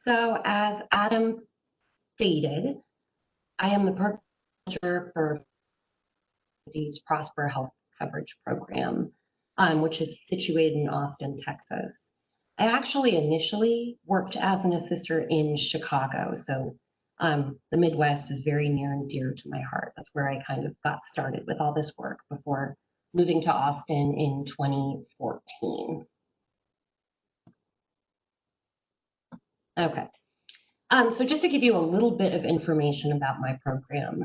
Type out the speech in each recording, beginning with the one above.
So as Adam stated, I am the program manager for the Prosper Health Coverage Program, which is situated in Austin, Texas. I actually initially worked as an assistant in Chicago, so the Midwest is very near and dear to my heart. That's where I kind of got started with all this work before moving to Austin in 2014. Okay. So just to give you a little bit of information about my program,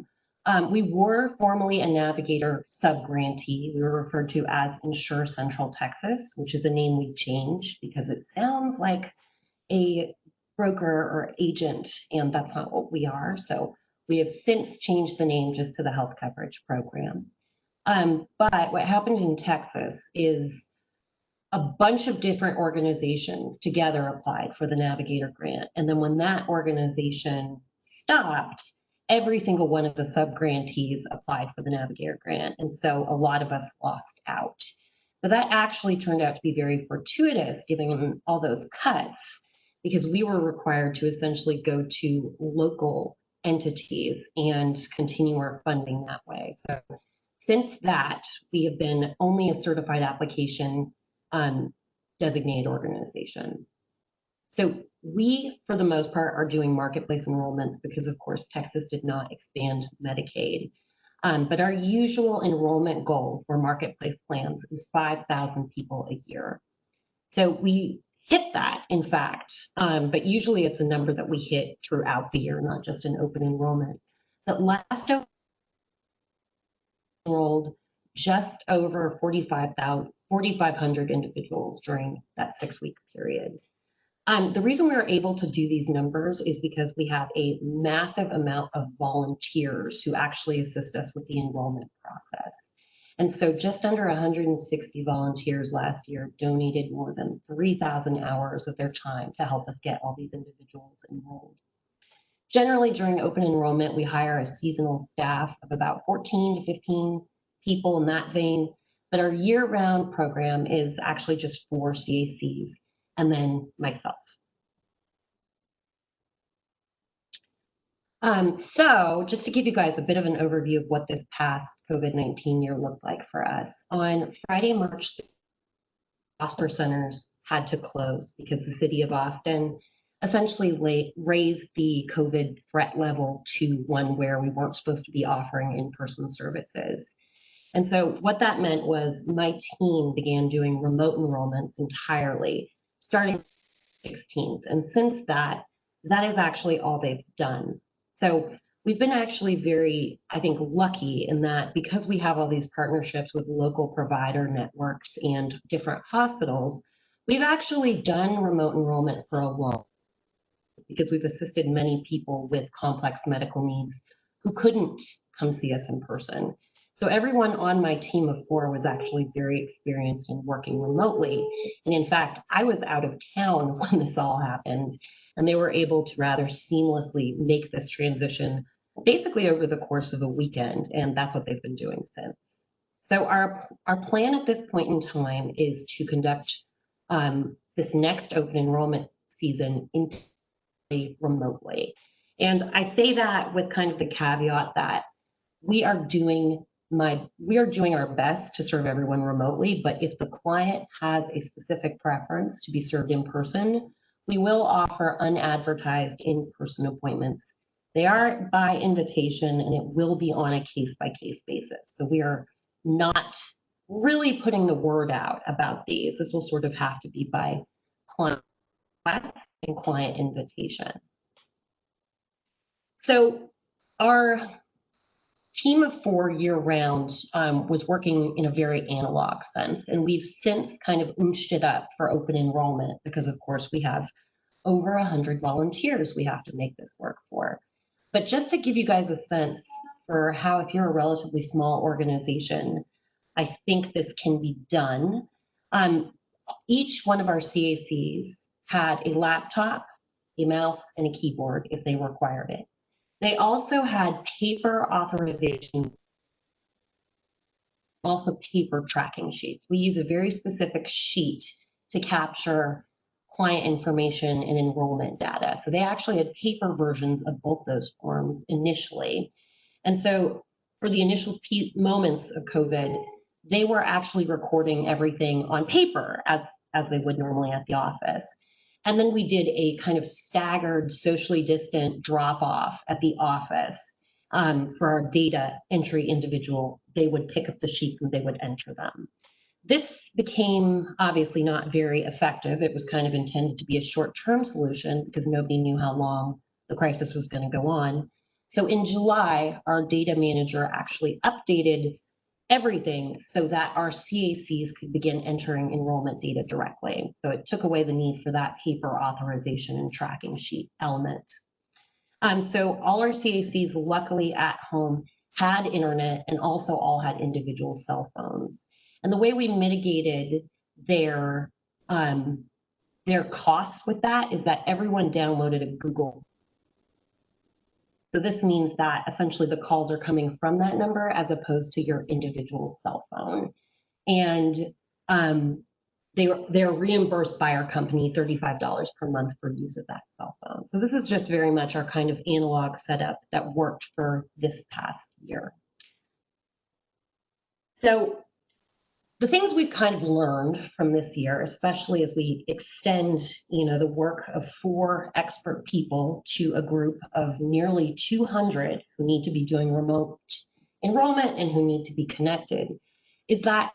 we were formerly a Navigator sub-grantee. We were referred to as Insure Central Texas, which is the name we changed because it sounds like a broker or agent, and that's not what we are. So we have since changed the name just to the Health Coverage Program. But what happened in Texas is a bunch of different organizations together applied for the Navigator grant. And then when that organization stopped, every single one of the sub-grantees applied for the Navigator grant. And so a lot of us lost out. But that actually turned out to be very fortuitous, given all those cuts, because we were required to essentially go to local entities and continue our funding that way. So since that, we have been only a certified application designated organization. So we, for the most part, are doing marketplace enrollments because, of course, Texas did not expand Medicaid. But our usual enrollment goal for marketplace plans is 5,000 people a year. So we hit that, in fact, but usually it's a number that we hit throughout the year, not just in open enrollment. But last enrolled just over 4,500 individuals during that 6-week period. The reason we were able to do these numbers is because we have a massive amount of volunteers who actually assist us with the enrollment process. And so just under 160 volunteers last year donated more than 3,000 hours of their time to help us get all these individuals enrolled. Generally, during open enrollment, we hire a seasonal staff of about 14 to 15 people in that vein, but our year-round program is actually just 4 CACs and then myself. So just to give you guys a bit of an overview of what this past COVID-19 year looked like for us, on Friday, March 3rd, Prosper centers had to close because the city of Austin essentially raised the COVID threat level to one where we weren't supposed to be offering in-person services. And so what that meant was my team began doing remote enrollments entirely, starting 16th. And since that is actually all they've done. So we've been actually very, I think, lucky in that because we have all these partnerships with local provider networks and different hospitals, we've actually done remote enrollment for a long because we've assisted many people with complex medical needs who couldn't come see us in person. So everyone on my team of 4 was actually very experienced in working remotely. And in fact, I was out of town when this all happened, and they were able to rather seamlessly make this transition basically over the course of a weekend, and that's what they've been doing since. So our plan at this point in time is to conduct this next open enrollment season entirely remotely. And I say that with kind of the caveat that we are doing our best to serve everyone remotely, but if the client has a specific preference to be served in person, we will offer unadvertised in-person appointments. They are by invitation and it will be on a case-by-case basis. So we are not really putting the word out about these. This will sort of have to be by client request and client invitation. So our team of 4 year-round was working in a very analog sense, and we've since kind of inched it up for open enrollment because, of course, we have over 100 volunteers we have to make this work for. But just to give you guys a sense for how, if you're a relatively small organization, I think this can be done. Each one of our CACs had a laptop, a mouse, and a keyboard if they required it. They also had paper authorization, also paper tracking sheets. We use a very specific sheet to capture client information and enrollment data. So they actually had paper versions of both those forms initially. And so for the initial moments of COVID, they were actually recording everything on paper as they would normally at the office. And then we did a kind of staggered, socially distant drop off at the office for our data entry individual. They would pick up the sheets and they would enter them. This became obviously not very effective. It was kind of intended to be a short-term solution because nobody knew how long the crisis was going to go on. So in July, our data manager actually updated everything so that our CACs could begin entering enrollment data directly. So it took away the need for that paper authorization and tracking sheet element. So all our CACs, luckily at home, had internet and also all had individual cell phones. And the way we mitigated their costs with that is that everyone downloaded a Google. So this means that essentially the calls are coming from that number as opposed to your individual cell phone. And they're reimbursed by our company $35 per month for use of that cell phone. So this is just very much our kind of analog setup that worked for this past year. So the things we've kind of learned from this year, especially as we extend, the work of 4 expert people to a group of nearly 200 who need to be doing remote enrollment and who need to be connected, is that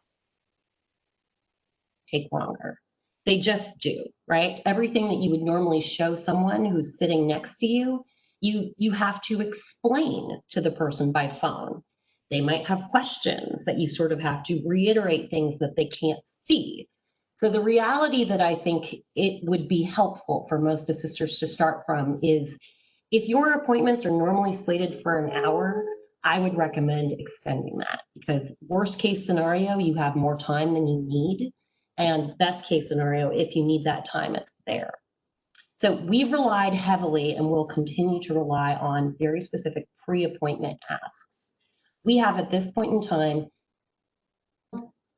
take longer. They just do, right? Everything that you would normally show someone who's sitting next to you, you have to explain to the person by phone. They might have questions that you sort of have to reiterate things that they can't see. So the reality that I think it would be helpful for most assisters to start from is if your appointments are normally slated for an hour, I would recommend extending that because worst case scenario, you have more time than you need. And best case scenario, if you need that time, it's there. So we've relied heavily and will continue to rely on very specific pre-appointment asks. We have at this point in time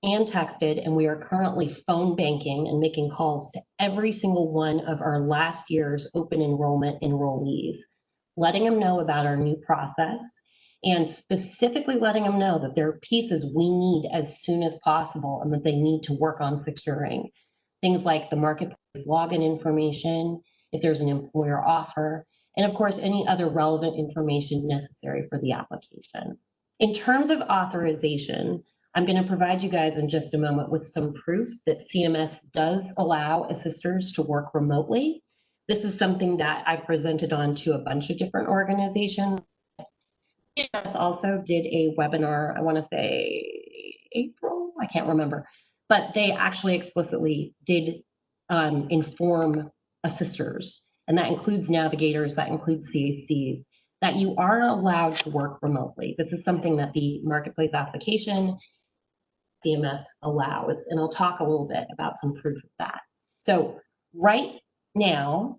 and texted, and we are currently phone banking and making calls to every single one of our last year's open enrollment enrollees, letting them know about our new process and specifically letting them know that there are pieces we need as soon as possible and that they need to work on securing. Things like the marketplace login information, if there's an employer offer, and of course, any other relevant information necessary for the application. In terms of authorization, I'm going to provide you guys in just a moment with some proof that CMS does allow assisters to work remotely. This is something that I've presented on to a bunch of different organizations. CMS also did a webinar, I want to say April, I can't remember, but they actually explicitly did inform assisters, and that includes navigators, that includes CACs, that you are allowed to work remotely. This is something that the marketplace application CMS allows, and I'll talk a little bit about some proof of that. So right now,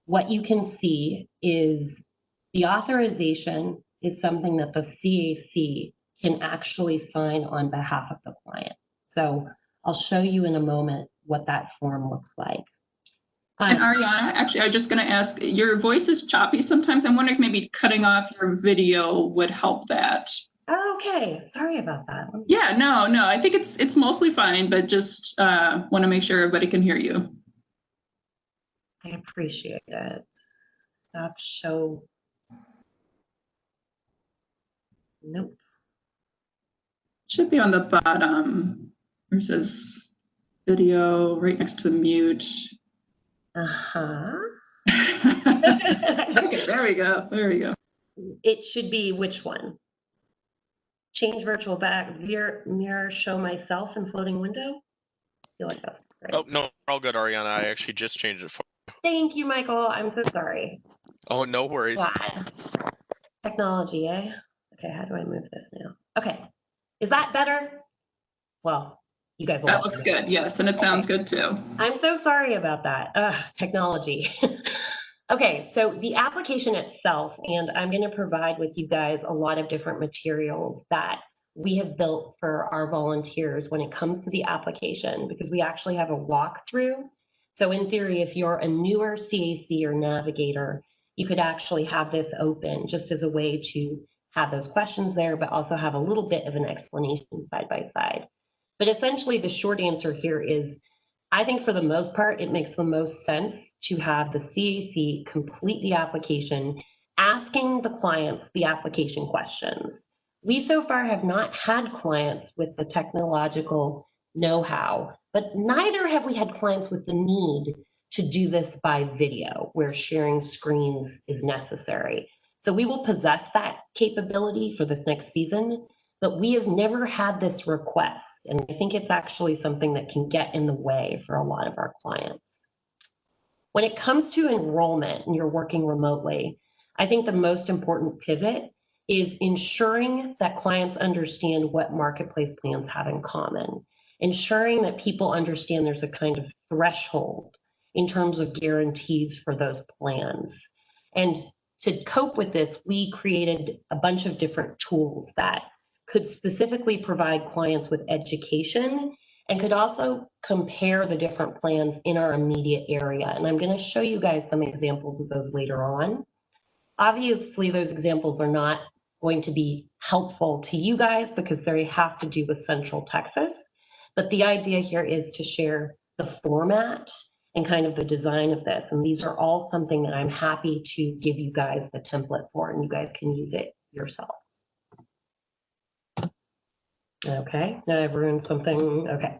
what you can see is the authorization is something that the CAC can actually sign on behalf of the client. So I'll show you in a moment what that form looks like. And Arianna, actually, I was just going to ask, your voice is choppy sometimes. I'm wondering if maybe cutting off your video would help that. Okay, sorry about that. Yeah, no, I think it's mostly fine, but just want to make sure everybody can hear you. I appreciate it. Stop show. Nope. Should be on the bottom. Where it says video right next to the mute. Uh-huh. Okay, there we go. There we go. It should be which one? Change virtual back, mirror, show myself in floating window. I feel like that's great. Oh, no, all good, Arianna. I actually just changed it for you. Thank you, Michael. I'm so sorry. Oh, no worries. God. Technology, eh? Okay, how do I move this now? Okay, is that better? Well, you guys will. That looks good, yes, and it sounds good too. I'm so sorry about that. Technology. Okay, so the application itself, and I'm going to provide with you guys a lot of different materials that we have built for our volunteers when it comes to the application, because we actually have a walkthrough So in theory, if you're a newer CAC or navigator, you could actually have this open just as a way to have those questions there, but also have a little bit of an explanation side by side. But essentially the short answer here is, I think for the most part, it makes the most sense to have the CAC complete the application, asking the clients the application questions. We so far have not had clients with the technological know-how, but neither have we had clients with the need to do this by video, where sharing screens is necessary. So we will possess that capability for this next season, but we have never had this request. And I think it's actually something that can get in the way for a lot of our clients. When it comes to enrollment and you're working remotely, I think the most important pivot is ensuring that clients understand what marketplace plans have in common, ensuring that people understand there's a kind of threshold in terms of guarantees for those plans. And to cope with this, we created a bunch of different tools that could specifically provide clients with education and could also compare the different plans in our immediate area. And I'm going to show you guys some examples of those later on. Obviously, those examples are not going to be helpful to you guys because they have to do with Central Texas. But the idea here is to share the format and kind of the design of this. And these are all something that I'm happy to give you guys the template for, and you guys can use it yourselves. Okay, now I've ruined something. Okay.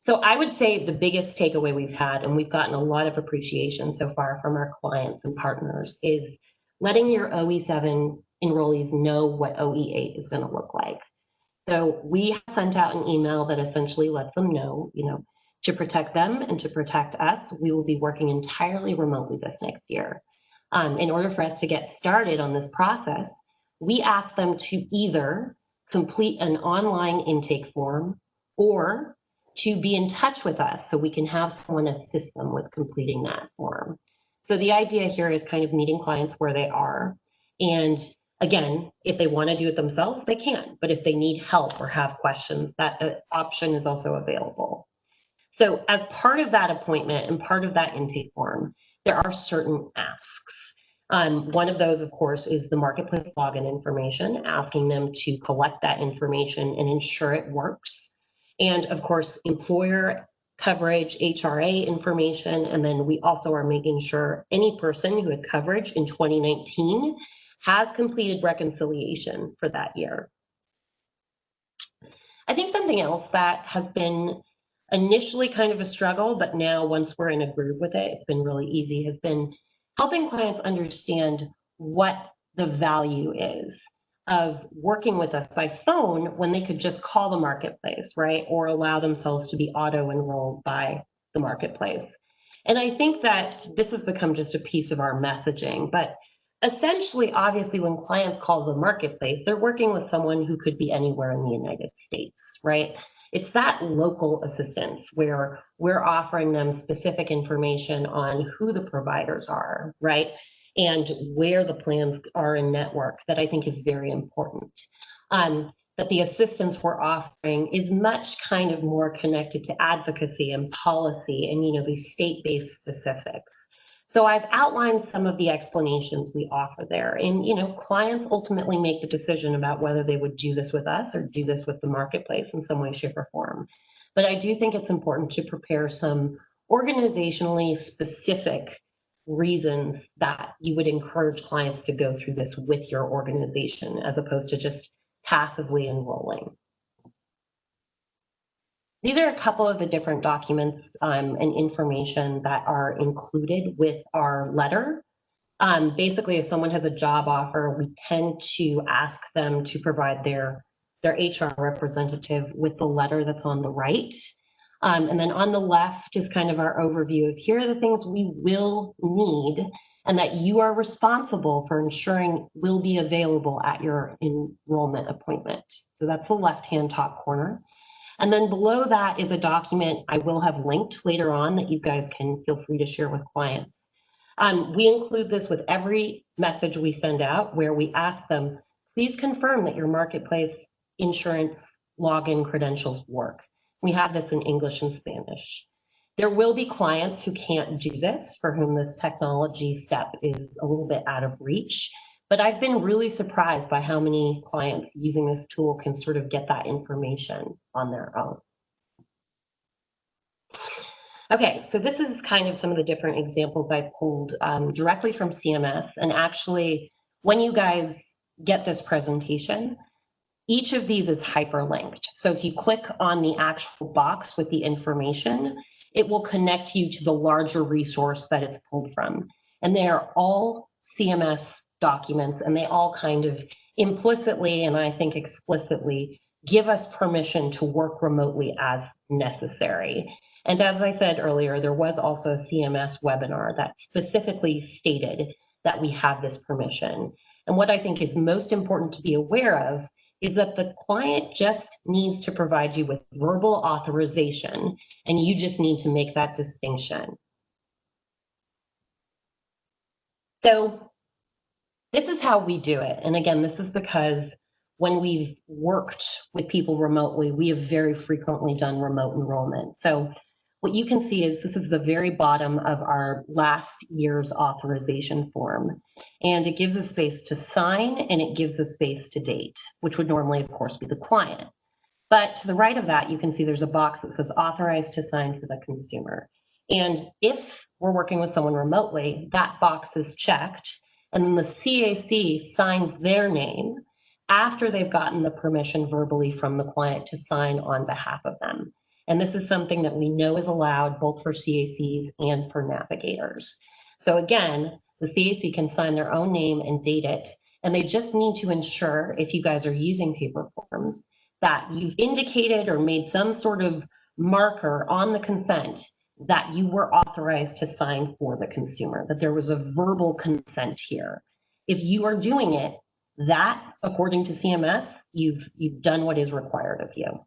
So I would say the biggest takeaway we've had, and we've gotten a lot of appreciation so far from our clients and partners, is letting your OE7 enrollees know what OE8 is going to look like. So we sent out an email that essentially lets them know, to protect them and to protect us, we will be working entirely remotely this next year. In order for us to get started on this process, we asked them to either complete an online intake form or to be in touch with us so we can have someone assist them with completing that form. So the idea here is kind of meeting clients where they are. And again, if they want to do it themselves, they can. But if they need help or have questions, that option is also available. So as part of that appointment and part of that intake form, there are certain asks. One of those, of course, is the marketplace login information, asking them to collect that information and ensure it works. And of course, employer coverage, HRA information, and then we also are making sure any person who had coverage in 2019 has completed reconciliation for that year. I think something else that has been initially kind of a struggle, but now once we're in a group with it, it's been really easy, has been helping clients understand what the value is of working with us by phone when they could just call the marketplace, right? Or allow themselves to be auto-enrolled by the marketplace. And I think that this has become just a piece of our messaging, but essentially, obviously, when clients call the marketplace, they're working with someone who could be anywhere in the United States, right? It's that local assistance where we're offering them specific information on who the providers are, right? And where the plans are in network that I think is very important. But the assistance we're offering is much kind of more connected to advocacy and policy and, these state-based specifics. So I've outlined some of the explanations we offer there, and clients ultimately make the decision about whether they would do this with us or do this with the marketplace in some way, shape, or form. But I do think it's important to prepare some organizationally specific reasons that you would encourage clients to go through this with your organization as opposed to just passively enrolling. These are a couple of the different documents and information that are included with our letter. Basically, if someone has a job offer, we tend to ask them to provide their HR representative with the letter that's on the right. And then on the left is kind of our overview of here are the things we will need and that you are responsible for ensuring will be available at your enrollment appointment. So that's the left-hand top corner. And then below that is a document I will have linked later on that you guys can feel free to share with clients. We include this with every message we send out where we ask them, please confirm that your marketplace insurance login credentials work. We have this in English and Spanish. There will be clients who can't do this, for whom this technology step is a little bit out of reach. But I've been really surprised by how many clients using this tool can sort of get that information on their own. Okay, so this is kind of some of the different examples I pulled directly from CMS. And actually, when you guys get this presentation, each of these is hyperlinked. So if you click on the actual box with the information, it will connect you to the larger resource that it's pulled from. And they are all CMS documents, and they all kind of implicitly, and I think explicitly, give us permission to work remotely as necessary. And as I said earlier, there was also a CMS webinar that specifically stated that we have this permission. And what I think is most important to be aware of is that the client just needs to provide you with verbal authorization, and you just need to make that distinction. So this is how we do it. And again, this is because when we've worked with people remotely, we have very frequently done remote enrollment. So what you can see is this is the very bottom of our last year's authorization form. And it gives a space to sign, and it gives a space to date, which would normally, of course, be the client. But to the right of that, you can see there's a box that says authorized to sign for the consumer. And if we're working with someone remotely, that box is checked, and then the CAC signs their name after they've gotten the permission verbally from the client to sign on behalf of them. And this is something that we know is allowed both for CACs and for navigators. So again, the CAC can sign their own name and date it, and they just need to ensure, if you guys are using paper forms, that you've indicated or made some sort of marker on the consent that you were authorized to sign for the consumer, that there was a verbal consent here. If you are doing it, that, according to CMS, you've done what is required of you.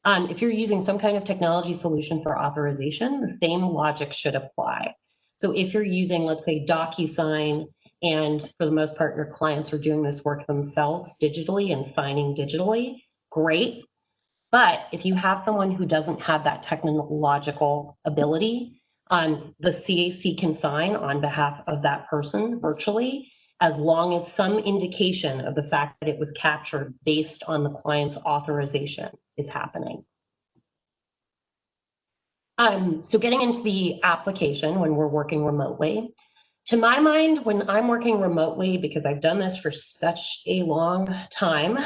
If you're using some kind of technology solution for authorization, the same logic should apply. So if you're using, let's say, DocuSign, and for the most part, your clients are doing this work themselves digitally and signing digitally, great. But if you have someone who doesn't have that technological ability, the CAC can sign on behalf of that person virtually, as long as some indication of the fact that it was captured based on the client's authorization is happening. So getting into the application when we're working remotely, to my mind, when I'm working remotely, because I've done this for such a long time,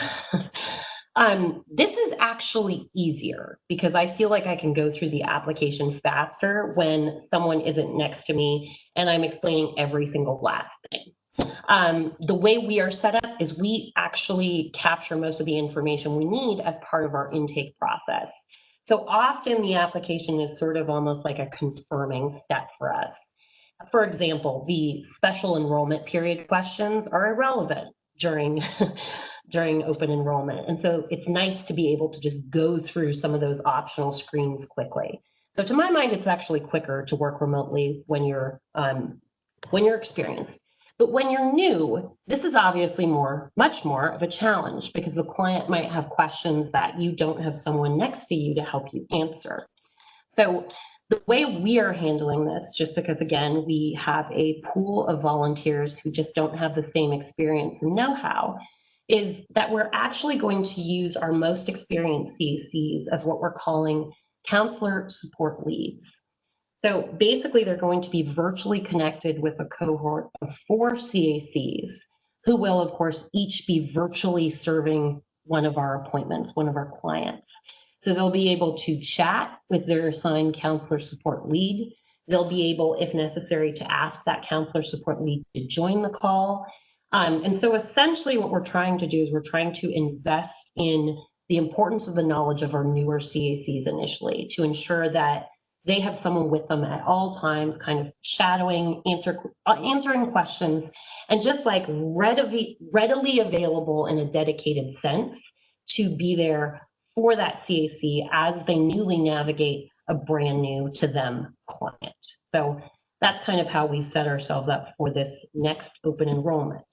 this is actually easier because I feel like I can go through the application faster when someone isn't next to me and I'm explaining every single last thing. The way we are set up is we actually capture most of the information we need as part of our intake process. So often the application is sort of almost like a confirming step for us. For example, the special enrollment period questions are irrelevant during open enrollment. And so it's nice to be able to just go through some of those optional screens quickly. So to my mind, it's actually quicker to work remotely when you're experienced. But when you're new, this is obviously much more of a challenge because the client might have questions that you don't have someone next to you to help you answer. So the way we are handling this, just because, again, we have a pool of volunteers who just don't have the same experience and know-how, is that we're actually going to use our most experienced CACs as what we're calling counselor support leads. So basically, they're going to be virtually connected with a cohort of 4 CACs who will, of course, each be virtually serving one of our appointments, one of our clients. So they'll be able to chat with their assigned counselor support lead. They'll be able, if necessary, to ask that counselor support lead to join the call. And so essentially what we're trying to do is we're trying to invest in the importance of the knowledge of our newer CACs initially to ensure that they have someone with them at all times, kind of shadowing, answering questions, and just like readily available in a dedicated sense to be there for that CAC as they newly navigate a brand new to them client. So that's kind of how we set ourselves up for this next open enrollment.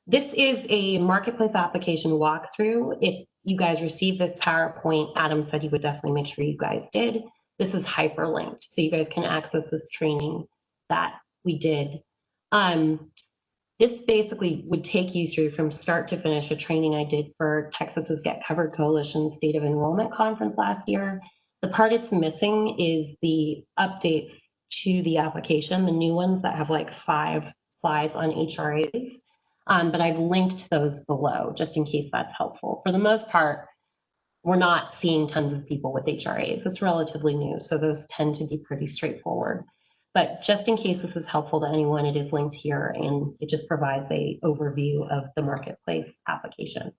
This is a marketplace application walkthrough. If you guys received this PowerPoint, Adam said he would definitely make sure you guys did. This is hyperlinked, so you guys can access this training that we did. This basically would take you through from start to finish a training I did for Texas's Get Covered Coalition State of Enrollment Conference last year. The part it's missing is the updates to the application, the new ones that have like 5 slides on HRAs. But I've linked those below just in case that's helpful. For the most part, we're not seeing tons of people with HRAs. It's relatively new, so those tend to be pretty straightforward. But just in case this is helpful to anyone, it is linked here, and it just provides an overview of the marketplace application.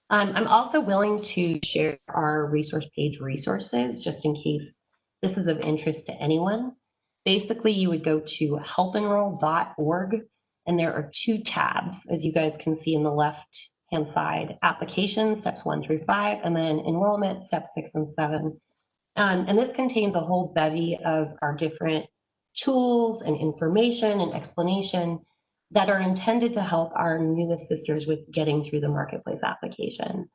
I'm also willing to share our resource page resources, just in case this is of interest to anyone. Basically, you would go to helpenroll.org, and there are 2 tabs, as you guys can see in the left-hand side: application, steps 1 through 5, and then enrollment, steps 6 and 7. And this contains a whole bevy of our different tools and information and explanation that are intended to help our new assisters with getting through the marketplace application.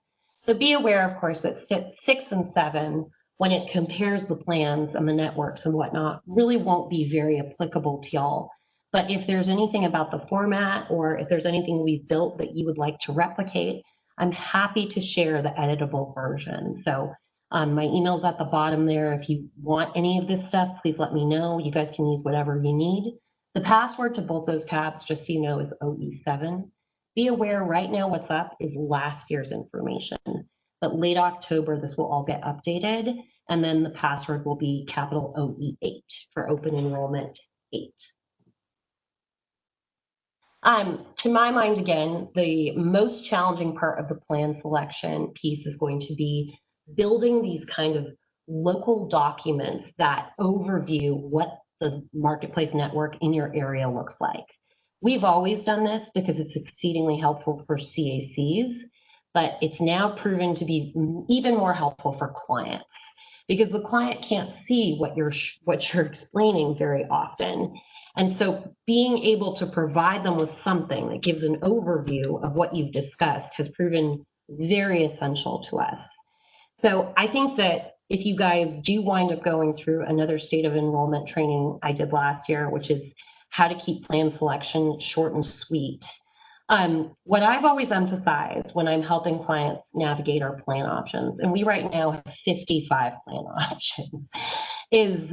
So be aware, of course, that step 6 and 7, when it compares the plans and the networks and whatnot, really won't be very applicable to y'all. But if there's anything about the format, or if there's anything we've built that you would like to replicate, I'm happy to share the editable version. So my email's at the bottom there. If you want any of this stuff, please let me know. You guys can use whatever you need. The password to both those tabs, just so you know, is OE7. Be aware right now what's up is last year's information, but late October, this will all get updated, and then the password will be capital OE8 for Open Enrollment 8. To my mind, again, the most challenging part of the plan selection piece is going to be building these kind of local documents that overview what the marketplace network in your area looks like. We've always done this because it's exceedingly helpful for CACs, but it's now proven to be even more helpful for clients, because the client can't see what you're explaining very often. And so being able to provide them with something that gives an overview of what you've discussed has proven very essential to us. So I think that if you guys do wind up going through another state of enrollment training I did last year, which is how to keep plan selection short and sweet, what I've always emphasized when I'm helping clients navigate our plan options, and we right now have 55 plan options, is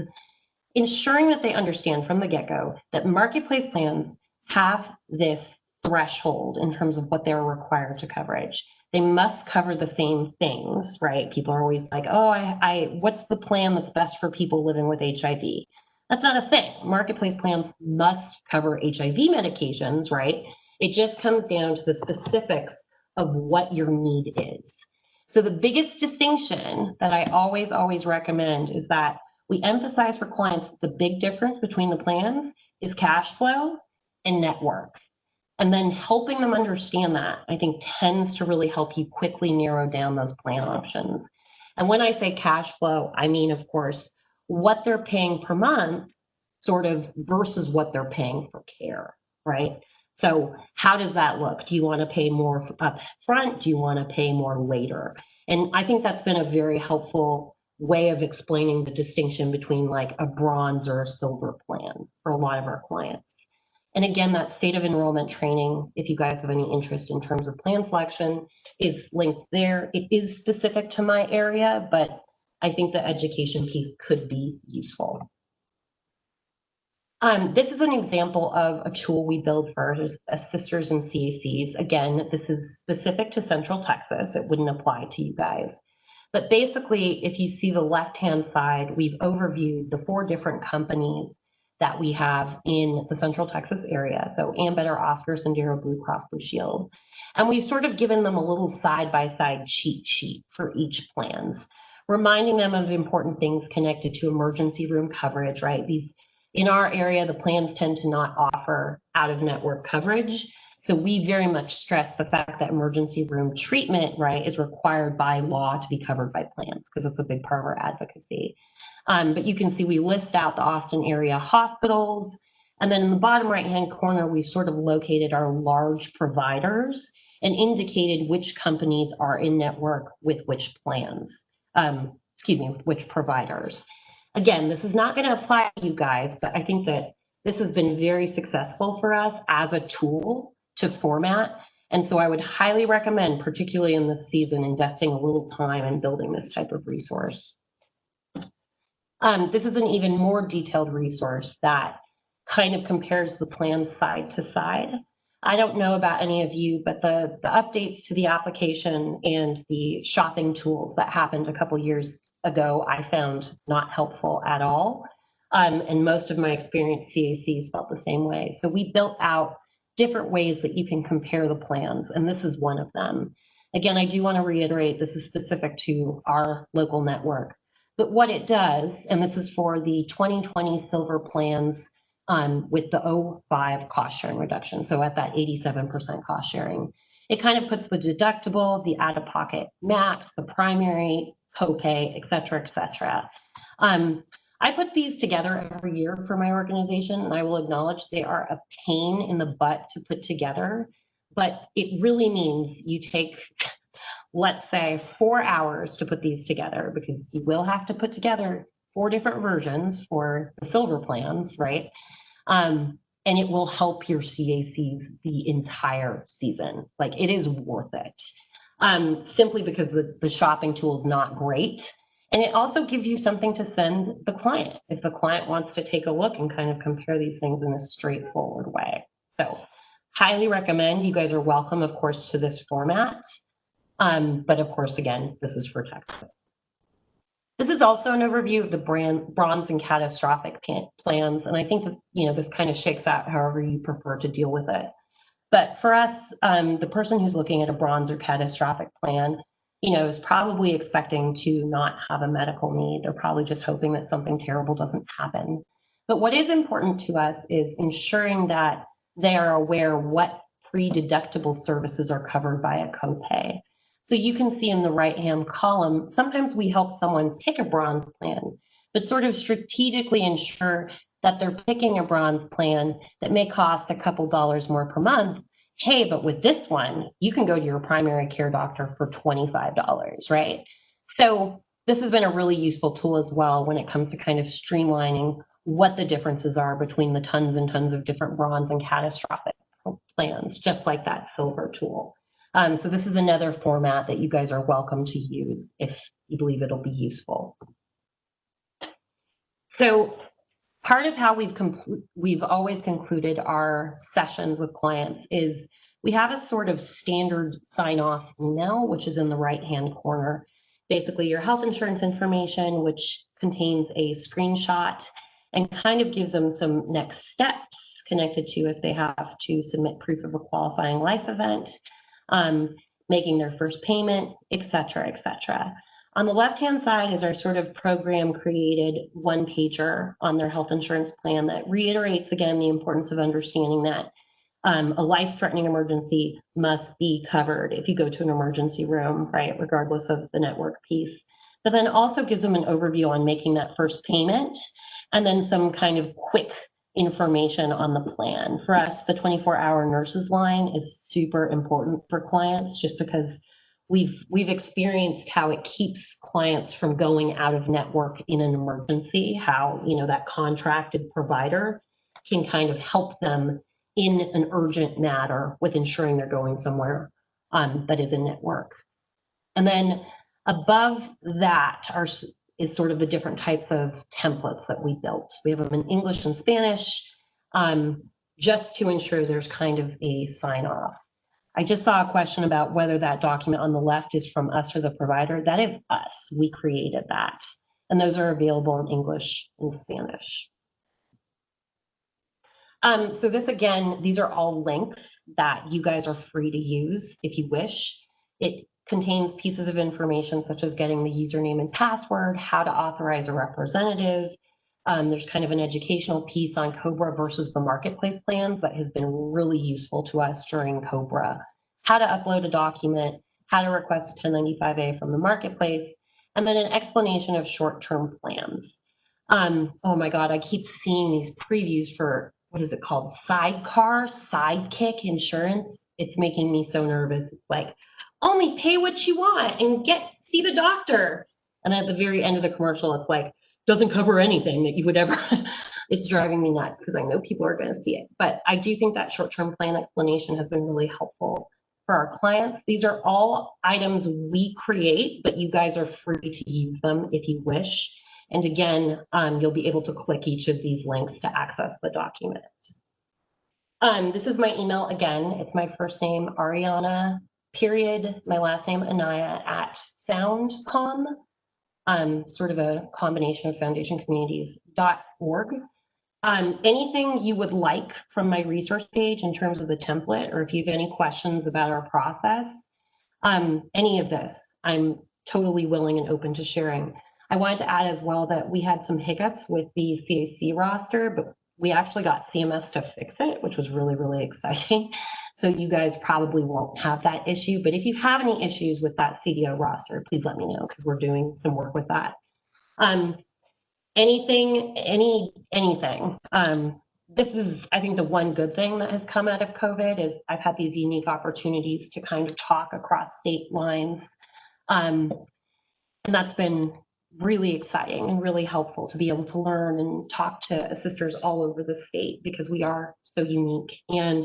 ensuring that they understand from the get-go that marketplace plans have this threshold in terms of what they're required to coverage. They must cover the same things, right? People are always like, oh, what's the plan that's best for people living with HIV? That's not a thing. Marketplace plans must cover HIV medications, right? It just comes down to the specifics of what your need is. So the biggest distinction that I always recommend is that we emphasize for clients the big difference between the plans is cash flow and network. And then helping them understand that, I think, tends to really help you quickly narrow down those plan options. And when I say cash flow, I mean, of course, what they're paying per month sort of versus what they're paying for care, right? So how does that look? Do you want to pay more up front? Do you want to pay more later? And I think that's been a very helpful way of explaining the distinction between like a bronze or a silver plan for a lot of our clients. And again, that state of enrollment training, if you guys have any interest in terms of plan selection, is linked there. It is specific to my area, but I think the education piece could be useful. This is an example of a tool we build for assisters and CACs. Again, this is specific to Central Texas. It wouldn't apply to you guys. But basically, if you see the left-hand side, we've overviewed the 4 different companies that we have in the Central Texas area. So Ambetter, Oscar, Sendero, Blue Cross Blue Shield. And we've sort of given them a little side-by-side cheat sheet for each plans, reminding them of important things connected to emergency room coverage, right? In our area, the plans tend to not offer out-of-network coverage. So we very much stress the fact that emergency room treatment, right, is required by law to be covered by plans, because it's a big part of our advocacy. But you can see we list out the Austin area hospitals, And then in the bottom right-hand corner, we've sort of located our large providers and indicated which companies are in network with which plans, which providers. Again, this is not going to apply to you guys, but I think that this has been very successful for us as a tool to format. And so I would highly recommend, particularly in this season, investing a little time in building this type of resource. This is an even more detailed resource that kind of compares the plans side to side. I don't know about any of you, but the updates to the application and the shopping tools that happened a couple years ago, I found not helpful at all. And most of my experienced CACs felt the same way. So we built out different ways that you can compare the plans, and this is one of them. Again, I do want to reiterate, this is specific to our local network. But what it does, and this is for the 2020 silver plans with the 05 cost sharing reduction, so at that 87% cost sharing, it kind of puts the deductible, the out-of-pocket max, the primary copay, et cetera, et cetera. I put these together every year for my organization, and I will acknowledge they are a pain in the butt to put together, but it really means you take, let's say, 4 hours to put these together, because you will have to put together 4 different versions for the silver plans, right? And it will help your CACs the entire season. Like, it is worth it, simply because the shopping tool is not great. And it also gives you something to send the client if the client wants to take a look and kind of compare these things in a straightforward way. So highly recommend. You guys are welcome, of course, to this format. But of course, again, this is for Texas. This is also an overview of the bronze and catastrophic plans. And I think that, you know, this kind of shakes out however you prefer to deal with it. But for us, the person who's looking at a bronze or catastrophic plan, you know, is probably expecting to not have a medical need. They're probably just hoping that something terrible doesn't happen. But what is important to us is ensuring that they are aware what pre-deductible services are covered by a copay. So you can see in the right-hand column, sometimes we help someone pick a bronze plan, but sort of strategically ensure that they're picking a bronze plan that may cost a couple dollars more per month. Hey, but with this one, you can go to your primary care doctor for $25, right? So this has been a really useful tool as well when it comes to kind of streamlining what the differences are between the tons and tons of different bronze and catastrophic plans, just like that silver tool. So this is another format that you guys are welcome to use if you believe it'll be useful. So part of how we've always concluded our sessions with clients is we have a sort of standard sign-off email, which is in the right-hand corner. Basically, your health insurance information, which contains a screenshot and kind of gives them some next steps connected to if they have to submit proof of a qualifying life event, making their first payment, et cetera, et cetera. On the left-hand side is our sort of program-created one-pager on their health insurance plan that reiterates, again, the importance of understanding that a life-threatening emergency must be covered if you go to an emergency room, right, regardless of the network piece. But then also gives them an overview on making that first payment, and then some kind of quick information on the plan. For us, the 24-hour nurses line is super important for clients, just because we've experienced how it keeps clients from going out of network in an emergency, how, you know, that contracted provider can kind of help them in an urgent matter with ensuring they're going somewhere that is in network. And then above that is sort of the different types of templates that we built. We have them in English and Spanish, just to ensure there's kind of a sign off. I just saw a question about whether that document on the left is from us or the provider. That is us. We created that. And those are available in English and Spanish. So this, again, these are all links that you guys are free to use if you wish. It contains pieces of information such as getting the username and password, how to authorize a representative. There's kind of an educational piece on COBRA versus the marketplace plans that has been really useful to us during COBRA. How to upload a document, how to request a 1095A from the marketplace, and then an explanation of short-term plans. Oh my God, I keep seeing these previews for what is it called? Sidekick insurance. It's making me so nervous. It's like, only pay what you want and see the doctor. And at the very end of the commercial, it's like, doesn't cover anything that you would ever. It's driving me nuts because I know people are going to see it. But I do think that short-term plan explanation has been really helpful for our clients. These are all items we create, but you guys are free to use them if you wish. And again, you'll be able to click each of these links to access the document. This is my email again. It's my first name, Arianna, period, my last name, Anaya, at foundcom, sort of a combination of foundationcommunities.org. Anything you would like from my resource page in terms of the template, or if you have any questions about our process, any of this, I'm totally willing and open to sharing. I wanted to add as well that we had some hiccups with the CAC roster, but we actually got CMS to fix it, which was really, really exciting. So you guys probably won't have that issue, but if you have any issues with that CDO roster, please let me know because we're doing some work with that. Anything. This is, I think, the one good thing that has come out of COVID is I've had these unique opportunities to kind of talk across state lines. And that's been really exciting and really helpful to be able to learn and talk to assisters all over the state because we are so unique. And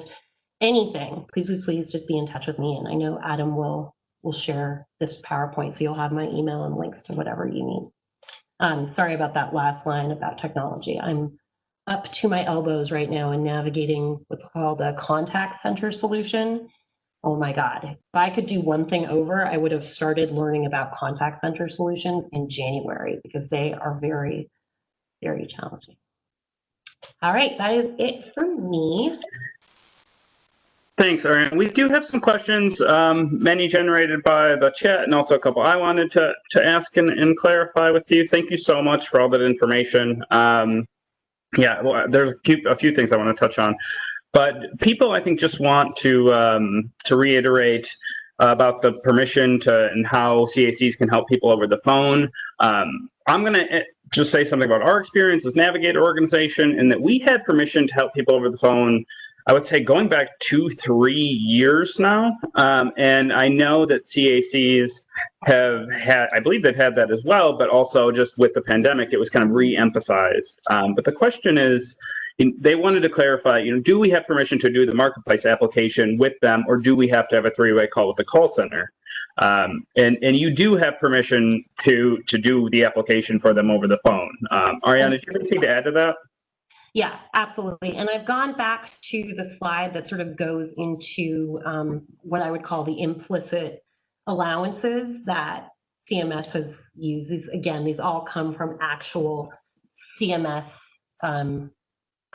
anything, please just be in touch with me. And I know Adam will share this PowerPoint, so you'll have my email and links to whatever you need. Sorry about that last line about technology. I'm up to my elbows right now in navigating what's called a contact center solution. Oh my God, if I could do one thing over, I would have started learning about contact center solutions in January because they are very, very challenging. All right, that is it for me. Thanks, Arianna. We do have some questions, many generated by the chat and also a couple I wanted to ask and clarify with you. Thank you so much for all that information. Yeah, well, there's a few things I want to touch on. But people, I think, just want to reiterate about the permission and how CACs can help people over the phone. I'm going to just say something about our experience as Navigator organization, and that we had permission to help people over the phone, I would say, going back 2-3 years now. And I know that CACs have had, I believe they've had that as well, but also just with the pandemic, it was kind of re-emphasized. But the question is, they wanted to clarify, do we have permission to do the marketplace application with them, or do we have to have a three-way call with the call center? And you do have permission to do the application for them over the phone. Arianna, do you have anything to add to that? Yeah, absolutely. And I've gone back to the slide that sort of goes into what I would call the implicit allowances that CMS has used. These all come from actual CMS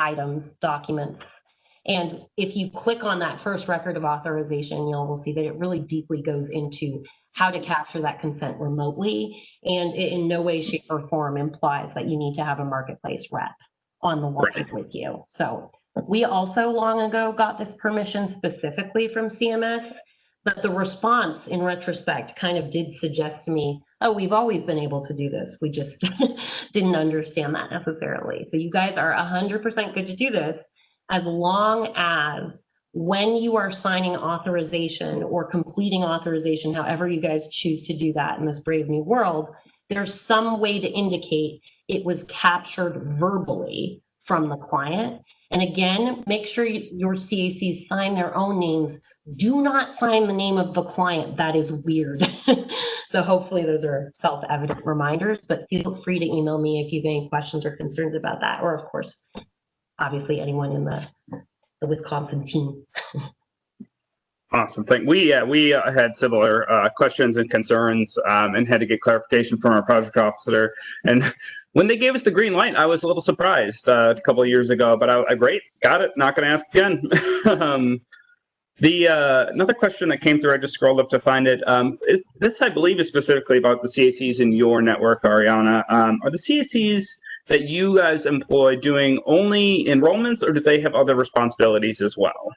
items, documents. And if you click on that first record of authorization, you'll see that it really deeply goes into how to capture that consent remotely. And it in no way, shape, or form implies that you need to have a marketplace rep on the line with you. So we also long ago got this permission specifically from CMS, but the response in retrospect kind of did suggest to me, oh, we've always been able to do this. We just didn't understand that necessarily. So you guys are 100% good to do this as long as when you are signing authorization or completing authorization, however you guys choose to do that in this brave new world, there's some way to indicate it was captured verbally from the client. And again, make sure your CACs sign their own names. Do not sign the name of the client. That is weird. So hopefully those are self-evident reminders, but feel free to email me if you have any questions or concerns about that. Or of course, obviously anyone in the Wisconsin team. Awesome. We had similar questions and concerns and had to get clarification from our project officer. And when they gave us the green light, I was a little surprised a couple of years ago, but I great, got it, not going to ask again. Another question that came through, I just scrolled up to find it. This, I believe, is specifically about the CACs in your network, Arianna. Are the CACs that you guys employ doing only enrollments, or do they have other responsibilities as well?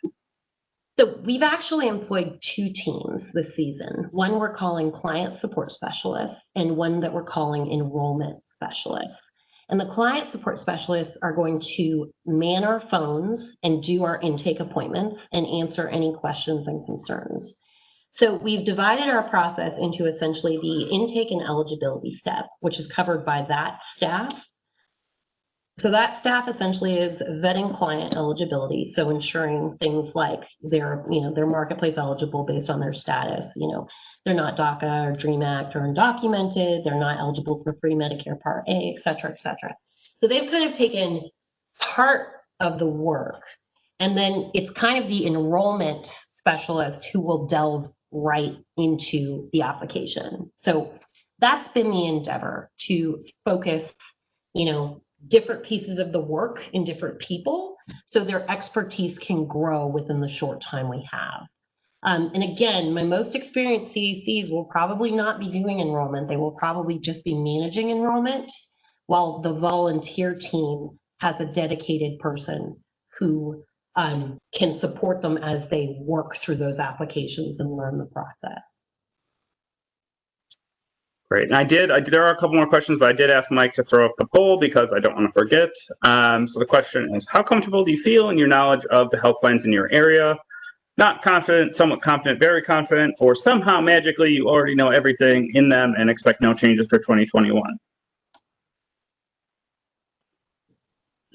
So we've actually employed 2 teams this season. One we're calling client support specialists and one that we're calling enrollment specialists. And the client support specialists are going to man our phones and do our intake appointments and answer any questions and concerns. So we've divided our process into essentially the intake and eligibility step, which is covered by that staff. So that staff essentially is vetting client eligibility, so ensuring things like they're marketplace eligible based on their status. They're not DACA or DREAM Act or undocumented. They're not eligible for free Medicare Part A, et cetera, et cetera. So they've kind of taken part of the work, and then it's kind of the enrollment specialist who will delve right into the application. So that's been the endeavor, to focus, different pieces of the work in different people so their expertise can grow within the short time we have. And again, my most experienced CACs will probably not be doing enrollment. They will probably just be managing enrollment, while the volunteer team has a dedicated person who can support them as they work through those applications and learn the process. Great. And there are a couple more questions, but I did ask Mike to throw up the poll because I don't want to forget. So the question is, how comfortable do you feel in your knowledge of the health plans in your area? Not confident, somewhat confident, very confident, or somehow magically you already know everything in them and expect no changes for 2021?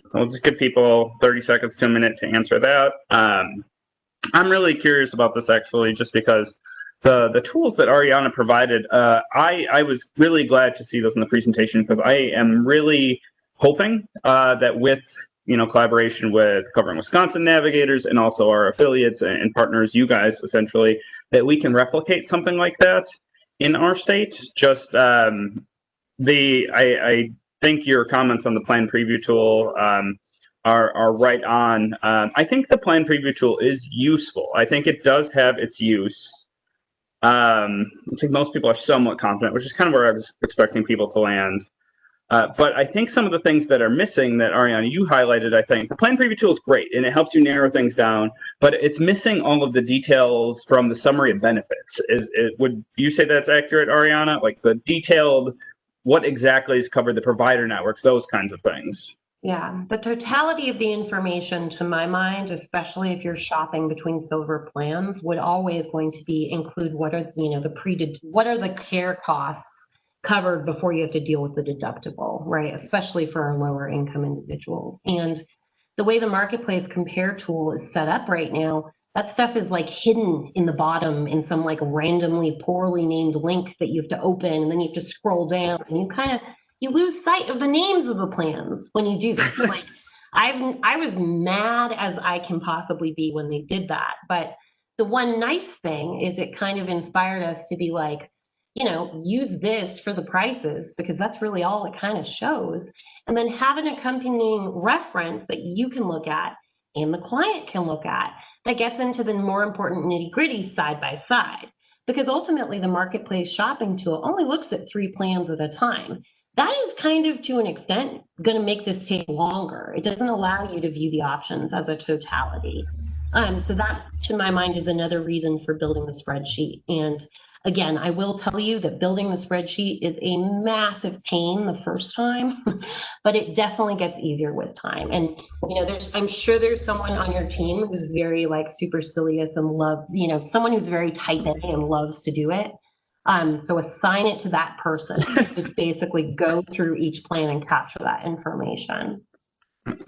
So we'll just give people 30 seconds to a minute to answer that. I'm really curious about this, actually, just because the tools that Arianna provided, I was really glad to see those in the presentation, because I am really hoping that with collaboration with Covering Wisconsin Navigators and also our affiliates and partners, you guys essentially, that we can replicate something like that in our state. Just I think your comments on the plan preview tool are right on. I think the plan preview tool is useful. I think it does have its use. I think most people are somewhat confident, which is kind of where I was expecting people to land. But I think some of the things that are missing that Arianna, you highlighted, I think the plan preview tool is great and it helps you narrow things down, but it's missing all of the details from the summary of benefits. Would you say that's accurate, Arianna? Like the detailed, what exactly is covered, the provider networks, those kinds of things. Yeah, the totality of the information, to my mind, especially if you're shopping between silver plans, would always going to be include what are what are the care costs covered before you have to deal with the deductible, right? Especially for our lower income individuals. And the way the marketplace compare tool is set up right now, that stuff is like hidden in the bottom in some like randomly poorly named link that you have to open, and then you have to scroll down, and you lose sight of the names of the plans when you do this. Like I was mad as I can possibly be when they did that. But the one nice thing is it kind of inspired us to be like, use this for the prices, because that's really all it kind of shows. And then have an accompanying reference that you can look at and the client can look at that gets into the more important nitty-gritty side by side. Because ultimately the marketplace shopping tool only looks at 3 plans at a time. That is kind of, to an extent, going to make this take longer. It doesn't allow you to view the options as a totality. So that, to my mind, is another reason for building the spreadsheet. And again, I will tell you that building the spreadsheet is a massive pain the first time, but it definitely gets easier with time. And I'm sure there's someone on your team who's very like supercilious and loves, someone who's very type A and loves to do it. So assign it to that person. Just basically go through each plan and capture that information.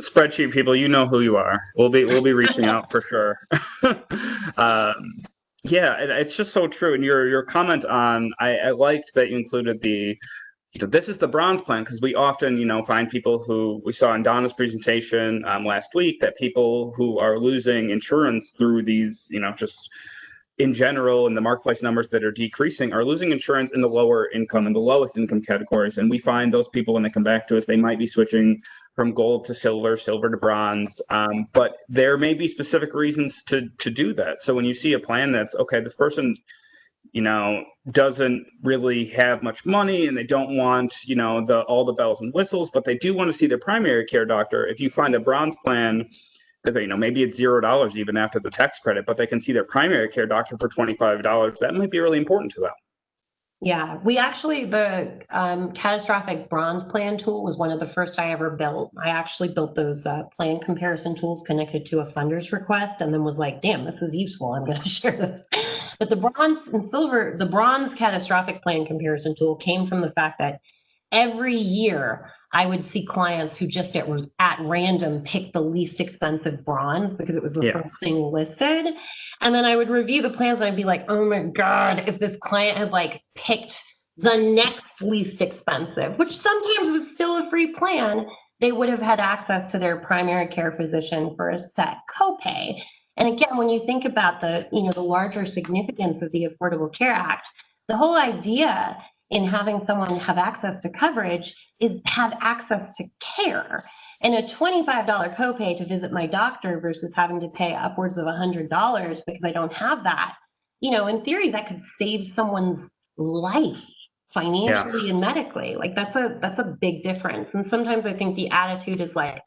Spreadsheet people, you know who you are. We'll be reaching out for sure. Yeah, it's just so true. And your comment on, I liked that you included the, this is the bronze plan, because we often, find people who we saw in Donna's presentation last week, that people who are losing insurance through these, just in general, in the marketplace numbers that are decreasing, are losing insurance in the lower income and the lowest income categories. And we find those people, when they come back to us, they might be switching from gold to silver, silver to bronze. But there may be specific reasons to do that. So when you see a plan that's, okay, this person, doesn't really have much money and they don't want, all the bells and whistles, but they do want to see their primary care doctor. If you find a bronze plan, maybe it's $0 even after the tax credit, but they can see their primary care doctor for $25. That might be really important to them. Yeah, we actually, the catastrophic bronze plan tool was one of the first I ever built. I actually built those plan comparison tools connected to a funder's request and then was like, damn, this is useful. I'm going to share this. But the bronze and silver, the bronze catastrophic plan comparison tool came from the fact that every year I would see clients who just at random pick the least expensive bronze because it was the Yeah. first thing listed. And then I would review the plans and I'd be like, oh my God, if this client had like picked the next least expensive, which sometimes was still a free plan, they would have had access to their primary care physician for a set copay. And again, when you think about the larger significance of the Affordable Care Act, the whole idea in having someone have access to coverage is have access to care. And a $25 copay to visit my doctor versus having to pay upwards of $100 because I don't have that, in theory, that could save someone's life financially and medically. Like that's a big difference. And sometimes I think the attitude is like,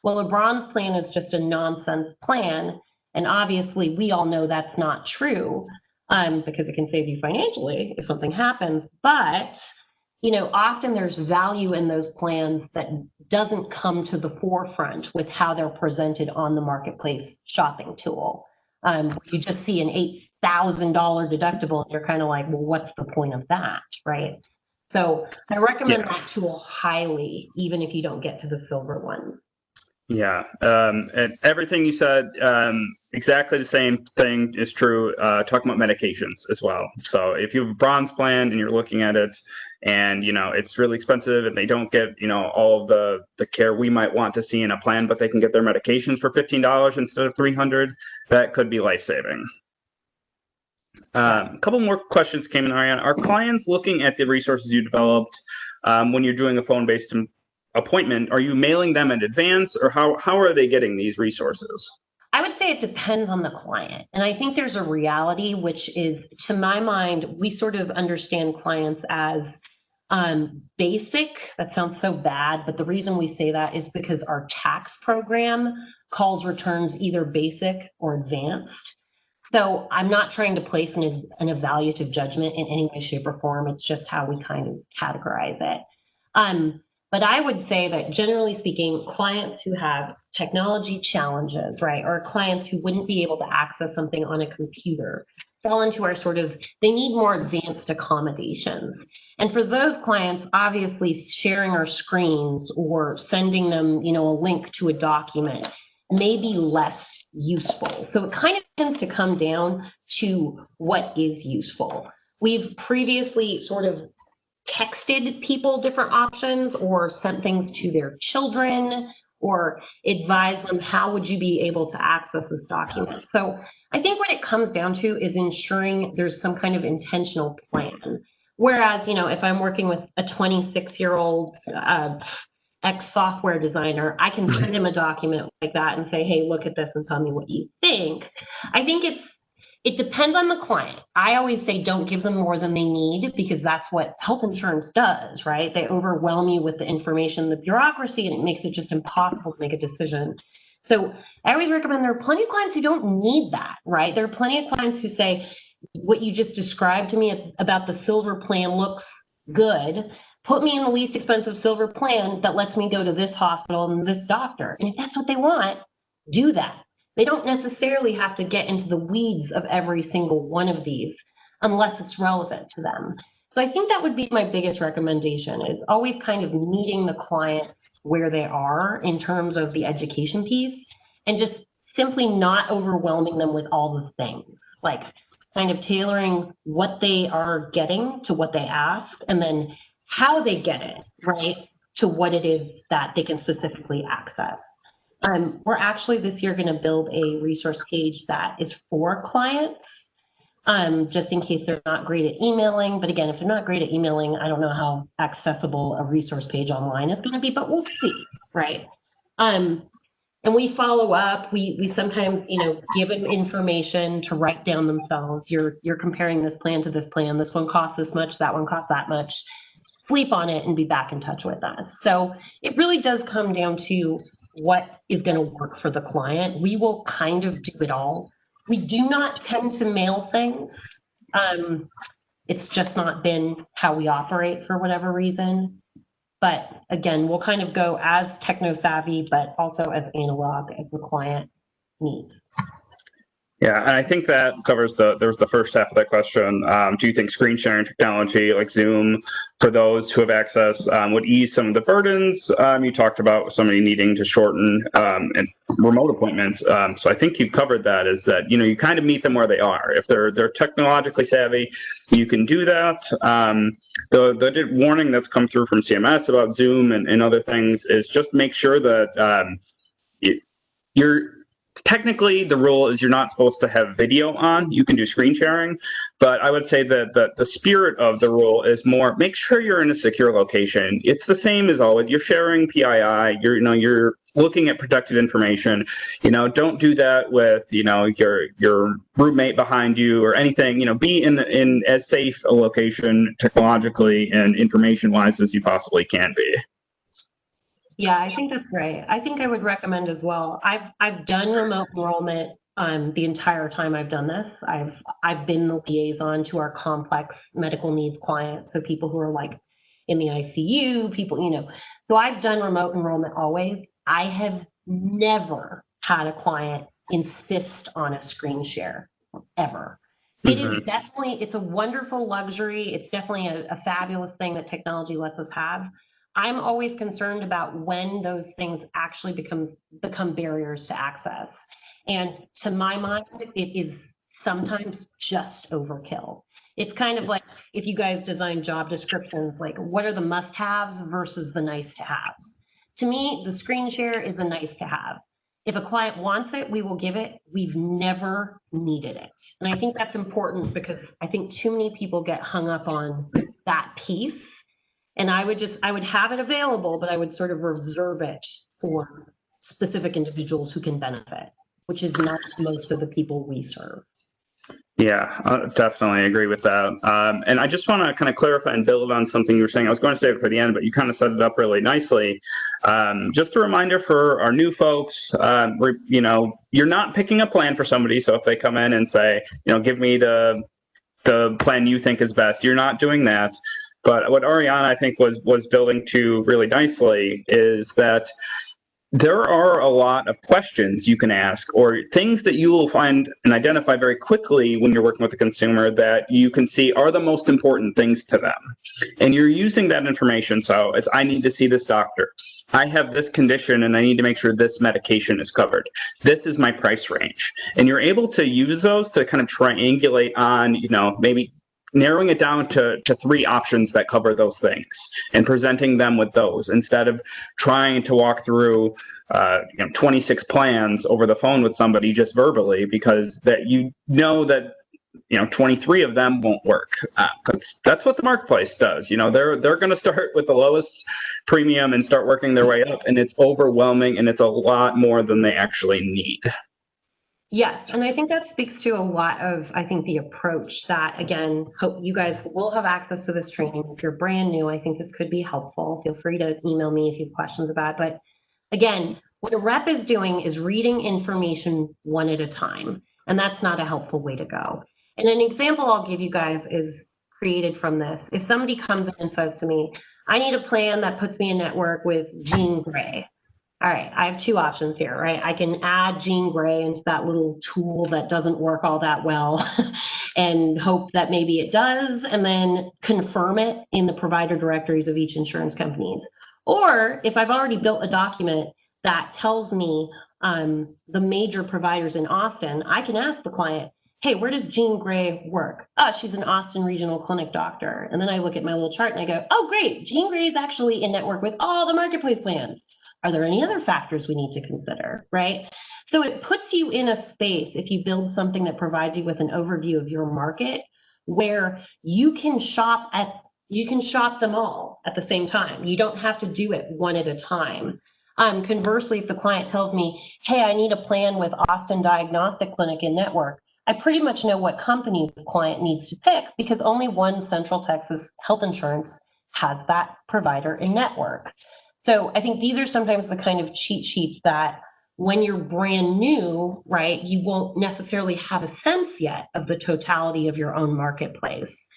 well, a bronze plan is just a nonsense plan. And obviously we all know that's not true, because it can save you financially if something happens. But often there's value in those plans that doesn't come to the forefront with how they're presented on the marketplace shopping tool. You just see an $8,000 deductible and you're kind of like, well, what's the point of that, right? So I recommend that tool highly, even if you don't get to the silver ones. Yeah, and everything you said, exactly the same thing is true, talking about medications as well. So if you have a bronze plan and you're looking at it and, it's really expensive and they don't get, all of the care we might want to see in a plan, but they can get their medications for $15 instead of $300, that could be life-saving. A couple more questions came in, Arianna. Are clients looking at the resources you developed when you're doing a phone-based appointment? Are you mailing them in advance, or how are they getting these resources? I would say it depends on the client. And I think there's a reality, which is, to my mind, we sort of understand clients as basic. That sounds so bad, but the reason we say that is because our tax program calls returns either basic or advanced. So I'm not trying to place an evaluative judgment in any way, shape, or form. It's just how we kind of categorize it. But I would say that generally speaking, clients who have technology challenges, right, or clients who wouldn't be able to access something on a computer fall into our they need more advanced accommodations. And for those clients, obviously sharing our screens or sending them, a link to a document may be less useful. So it kind of tends to come down to what is useful. We've previously sort of texted people different options or sent things to their children or advise them, how would you be able to access this document? So I think what it comes down to is ensuring there's some kind of intentional plan. Whereas, if I'm working with a 26-year-old ex-software designer, I can send him a document like that and say, hey, look at this and tell me what you think. I think it depends on the client. I always say don't give them more than they need, because that's what health insurance does, right? They overwhelm you with the information, the bureaucracy, and it makes it just impossible to make a decision. So I always recommend, there are plenty of clients who don't need that, right? There are plenty of clients who say, what you just described to me about the silver plan looks good. Put me in the least expensive silver plan that lets me go to this hospital and this doctor. And if that's what they want, do that. They don't necessarily have to get into the weeds of every single one of these unless it's relevant to them. So I think that would be my biggest recommendation, is always kind of meeting the client where they are in terms of the education piece, and just simply not overwhelming them with all the things, like kind of tailoring what they are getting to what they ask, and then how they get it, right, to what it is that they can specifically access. We're actually this year going to build a resource page that is for clients, just in case they're not great at emailing. But again, if they're not great at emailing, I don't know how accessible a resource page online is going to be, but we'll see, right? And we follow up. We sometimes, give them information to write down themselves. You're comparing this plan to this plan. This one costs this much, that one costs that much. Sleep on it and be back in touch with us. So it really does come down to what is going to work for the client. We will kind of do it all. We do not tend to mail things. It's just not been how we operate for whatever reason. But again, we'll kind of go as techno savvy, but also as analog as the client needs. Yeah, and I think that covers there was the first half of that question. Do you think screen sharing technology like Zoom for those who have access would ease some of the burdens? You talked about somebody needing to shorten and remote appointments. So I think you covered that, is that, you kind of meet them where they are. If they're technologically savvy, you can do that. The warning that's come through from CMS about Zoom and other things is just make sure that you're technically, the rule is you're not supposed to have video on. You can do screen sharing, but I would say that the spirit of the rule is more, make sure you're in a secure location. It's the same as always. You're sharing PII. You're looking at protected information. Don't do that with your roommate behind you or anything. Be in as safe a location technologically and information wise as you possibly can be. Yeah, I think that's right. I think I would recommend as well. I've done remote enrollment the entire time I've done this. I've been the liaison to our complex medical needs clients, so people who are like in the ICU, people, So I've done remote enrollment always. I have never had a client insist on a screen share ever. It is definitely, it's a wonderful luxury. It's definitely a fabulous thing that technology lets us have. I'm always concerned about when those things actually become barriers to access. And to my mind, it is sometimes just overkill. It's kind of like if you guys design job descriptions, like what are the must-haves versus the nice-to-haves? To me, the screen share is a nice-to-have. If a client wants it, we will give it. We've never needed it. And I think that's important because I think too many people get hung up on that piece. And I would have it available, but I would sort of reserve it for specific individuals who can benefit, which is not most of the people we serve. Yeah, I definitely agree with that. And I just want to kind of clarify and build on something you were saying. I was going to say it for the end, but you kind of set it up really nicely. Just a reminder for our new folks, you're not picking a plan for somebody. So if they come in and say, give me the plan you think is best, you're not doing that. But what Arianna, I think, was building to really nicely is that there are a lot of questions you can ask or things that you will find and identify very quickly when you're working with a consumer that you can see are the most important things to them. And you're using that information. So it's, I need to see this doctor. I have this condition and I need to make sure this medication is covered. This is my price range. And you're able to use those to kind of triangulate on, maybe narrowing it down to 3 options that cover those things and presenting them with those instead of trying to walk through 26 plans over the phone with somebody just verbally, because that that 23 of them won't work, because that's what the marketplace does. They're going to start with the lowest premium and start working their way up, and it's overwhelming and it's a lot more than they actually need. Yes, and I think that speaks to a lot of, I think, the approach that, again, hope you guys will have access to this training. If you're brand new, I think this could be helpful. Feel free to email me if you have questions about it. But again, what a rep is doing is reading information one at a time, and that's not a helpful way to go. And an example I'll give you guys is created from this. If somebody comes in and says to me, I need a plan that puts me in network with Jean Grey. All right, I have 2 options here, right? I can add Jean Grey into that little tool that doesn't work all that well and hope that maybe it does, and then confirm it in the provider directories of each insurance companies. Or if I've already built a document that tells me the major providers in Austin, I can ask the client, hey, where does Jean Grey work? Oh, she's an Austin Regional Clinic doctor. And then I look at my little chart and I go, oh, great, Jean Grey is actually in network with all the marketplace plans. Are there any other factors we need to consider, right? So it puts you in a space, if you build something that provides you with an overview of your market, where you can shop them all at the same time. You don't have to do it one at a time. Conversely, if the client tells me, hey, I need a plan with Austin Diagnostic Clinic in network, I pretty much know what company the client needs to pick because only one Central Texas health insurance has that provider in network. So I think these are sometimes the kind of cheat sheets that when you're brand new, right, you won't necessarily have a sense yet of the totality of your own marketplace.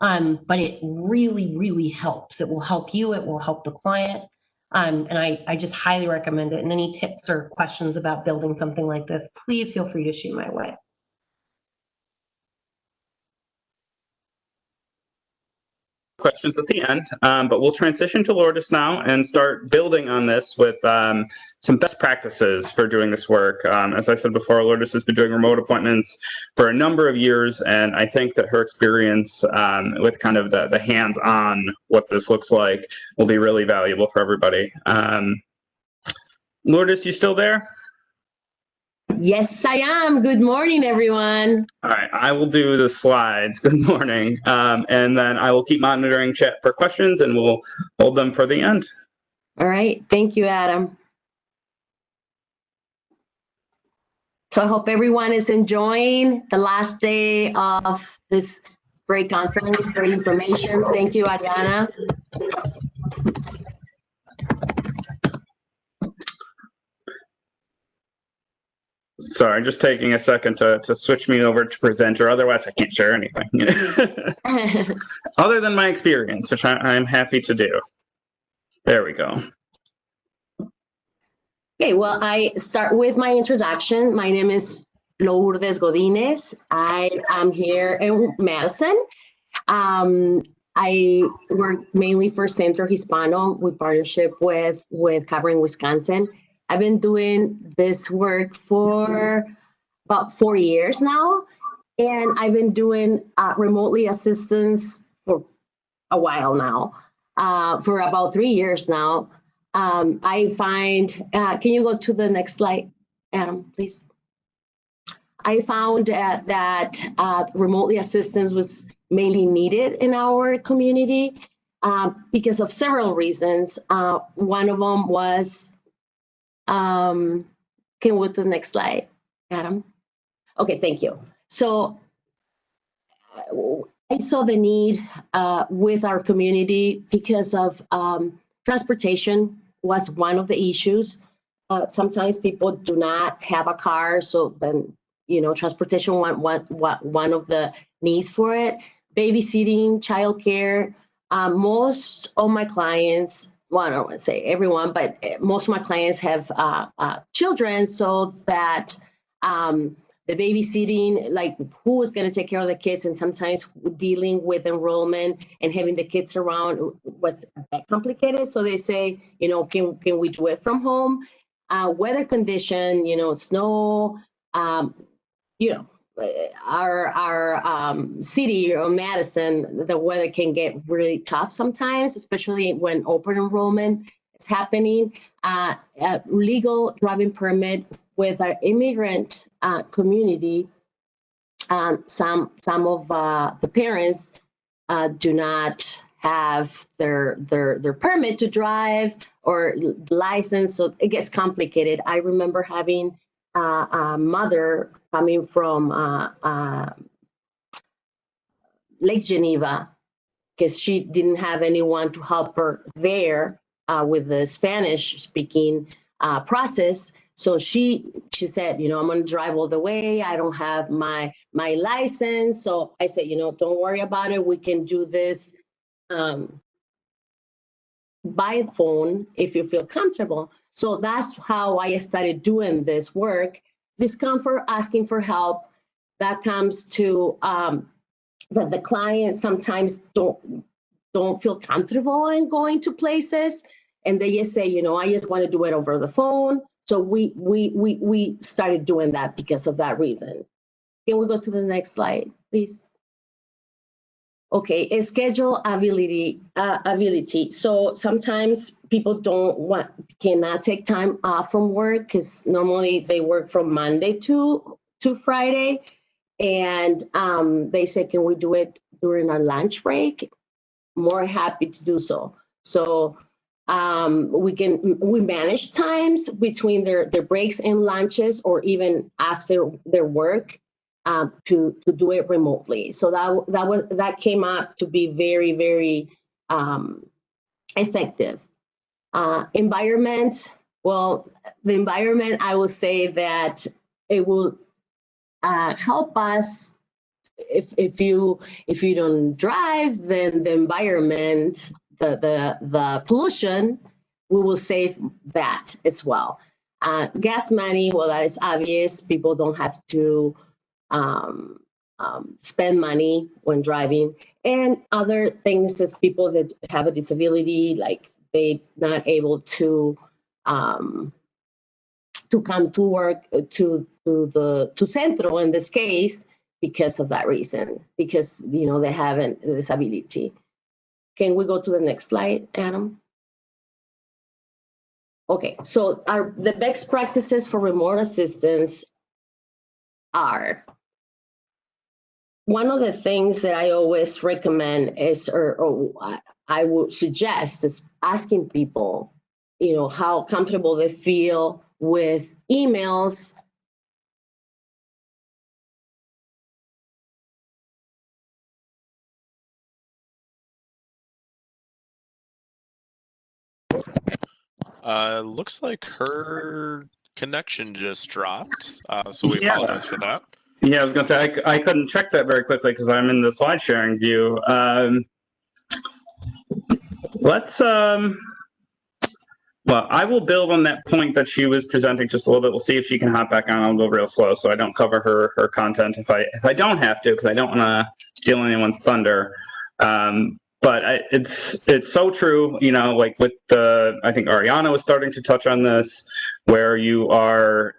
But it really, really helps. It will help you. It will help the client. And I just highly recommend it. And any tips or questions about building something like this, please feel free to shoot my way. Questions at the end, but we'll transition to Lourdes now and start building on this with some best practices for doing this work. As I said before, Lourdes has been doing remote appointments for a number of years, and I think that her experience with kind of the hands-on what this looks like will be really valuable for everybody. Lourdes, you still there? Yes, I am. Good morning, everyone. All right, I will do the slides. Good morning. And then I will keep monitoring chat for questions and we'll hold them for the end. All right. Thank you, Adam. So I hope everyone is enjoying the last day of this great conference, great information. Thank you, Arianna. Sorry, just taking a second to switch me over to presenter. Otherwise, I can't share anything other than my experience, which I'm happy to do. There we go. Okay, well, I start with my introduction. My name is Lourdes Godinez. I am here in Madison. I work mainly for Centro Hispano with partnership with Covering Wisconsin. I've been doing this work for about 4 years now, and I've been doing remotely assistance for a while now, for about 3 years now. I find, can you go to the next slide, Adam, please? I found that remotely assistance was mainly needed in our community because of several reasons. One of them was, can we go to the next slide, Adam? Okay, thank you. So I saw the need with our community because of transportation was one of the issues. Sometimes people do not have a car, so then, you know, transportation one of the needs for it. Babysitting, childcare. Most of my clients, well, I don't want to say everyone, but most of my clients have children, so that the babysitting, like who is going to take care of the kids, and sometimes dealing with enrollment and having the kids around was complicated. So they say, you know, can we do it from home? Weather condition, you know, snow, you know, our city or Madison, the weather can get really tough sometimes, especially when open enrollment is happening. Legal driving permit with our immigrant community. Some of the parents do not have their permit to drive or license, so it gets complicated. I remember having a mother coming from Lake Geneva because she didn't have anyone to help her there with the Spanish speaking process. So she said, you know, I'm going to drive all the way. I don't have my license. So I said, you know, don't worry about it. We can do this by phone if you feel comfortable. So that's how I started doing this work. Discomfort, asking for help, that comes to that the client sometimes don't feel comfortable in going to places, and they just say, you know, I just want to do it over the phone. So we started doing that because of that reason. Can we go to the next slide, please? Okay, schedule ability. So sometimes people cannot take time off from work because normally they work from Monday to Friday, and they say, can we do it during our lunch break? More happy to do so. So we manage times between their breaks and lunches, or even after their work, to do it remotely. So that came up to be very, very effective. Environment. Well, the environment, I will say that it will help us if you don't drive, then the environment, the pollution, we will save that as well. Gas money, well, that is obvious. People don't have to spend money when driving, and other things as people that have a disability, like they not able to come to work to Centro in this case because of that reason, because they have a disability. Can we go to the next slide, Adam? Okay, so the best practices for remote assistance are, one of the things that I always recommend is, or I would suggest, is asking people, how comfortable they feel with emails. Looks like her connection just dropped, so we Yeah. apologize for that. Yeah, I was going to say, I couldn't check that very quickly because I'm in the slide sharing view. Well, I will build on that point that she was presenting just a little bit. We'll see if she can hop back on. I'll go real slow so I don't cover her content if I don't have to, because I don't want to steal anyone's thunder. But it's so true, like with I think Arianna was starting to touch on this, where you are,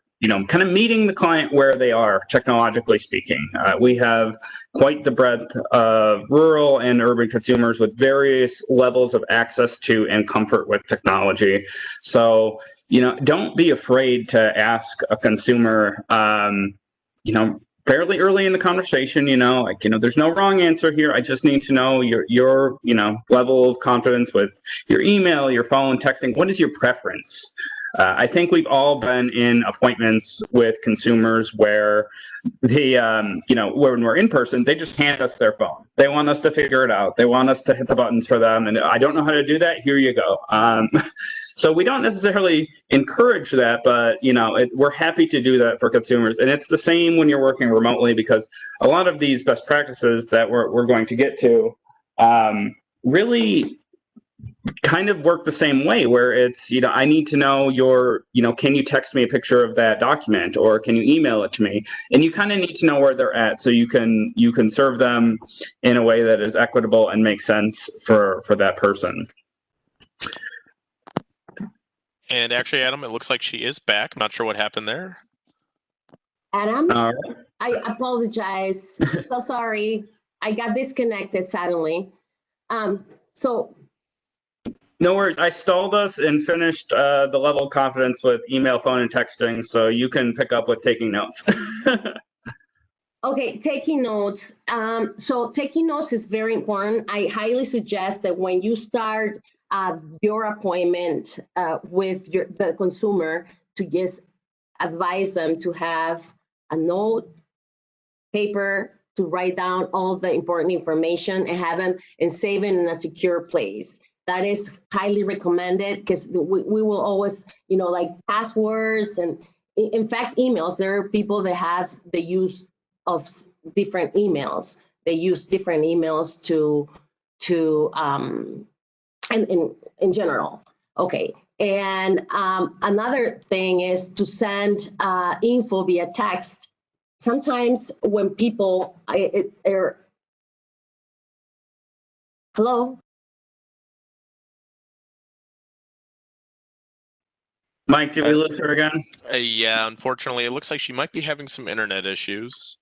kind of meeting the client where they are, technologically speaking. We have quite the breadth of rural and urban consumers with various levels of access to and comfort with technology. So, don't be afraid to ask a consumer, fairly early in the conversation, there's no wrong answer here. I just need to know your level of confidence with your email, your phone, texting. What is your preference? I think we've all been in appointments with consumers where they, when we're in person, they just hand us their phone. They want us to figure it out. They want us to hit the buttons for them. And I don't know how to do that. Here you go. So we don't necessarily encourage that, but we're happy to do that for consumers. And it's the same when you're working remotely, because a lot of these best practices that we're going to get to really kind of work the same way, where it's, I need to know can you text me a picture of that document, or can you email it to me? And you kind of need to know where they're at so you can serve them in a way that is equitable and makes sense for that person. And actually, Adam, it looks like she is back. I'm not sure what happened there. Adam, I apologize. So sorry. I got disconnected suddenly. So. No worries. I stalled us and finished the level of confidence with email, phone, and texting, so you can pick up with taking notes. Okay, taking notes. So taking notes is very important. I highly suggest that when you start your appointment with the consumer, to just advise them to have a note, paper, to write down all the important information and have them and save it in a secure place. That is highly recommended, because we will always, like passwords, and in fact, emails. There are people that have the use of different emails. They use different emails in general. Okay. And another thing is to send info via text. Sometimes when people, hello? Mike, did we lose her again? Yeah, unfortunately, it looks like she might be having some internet issues.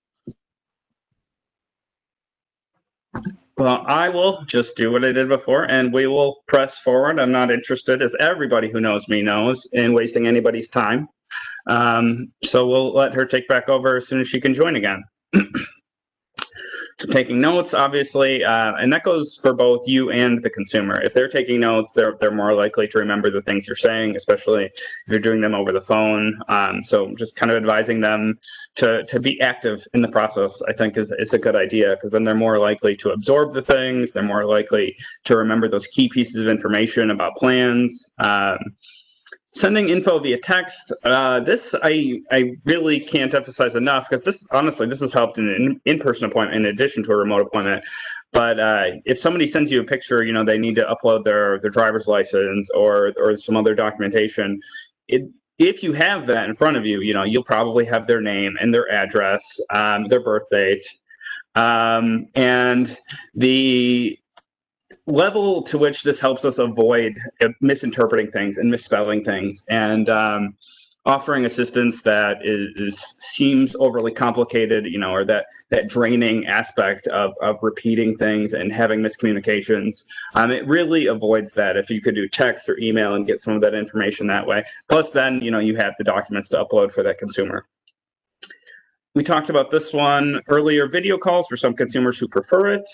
Well, I will just do what I did before, and we will press forward. I'm not interested, as everybody who knows me knows, in wasting anybody's time. So we'll let her take back over as soon as she can join again. So taking notes, obviously, and that goes for both you and the consumer. If they're taking notes, they're more likely to remember the things you're saying, especially if you're doing them over the phone. So just kind of advising them to be active in the process, I think is a good idea, because then they're more likely to absorb the things. They're more likely to remember those key pieces of information about plans. Sending info via text. This I really can't emphasize enough, because this honestly this has helped in an in-person appointment in addition to a remote appointment. But if somebody sends you a picture, you know, they need to upload their driver's license or some other documentation. If you have that in front of you, you know, you'll probably have their name and their address, their birth date, and the level to which this helps us avoid misinterpreting things and misspelling things, and offering assistance that seems overly complicated, you know, or that draining aspect of repeating things and having miscommunications. It really avoids that if you could do text or email and get some of that information that way. Plus, then, you know, you have the documents to upload for that consumer. We talked about this one earlier, video calls for some consumers who prefer it.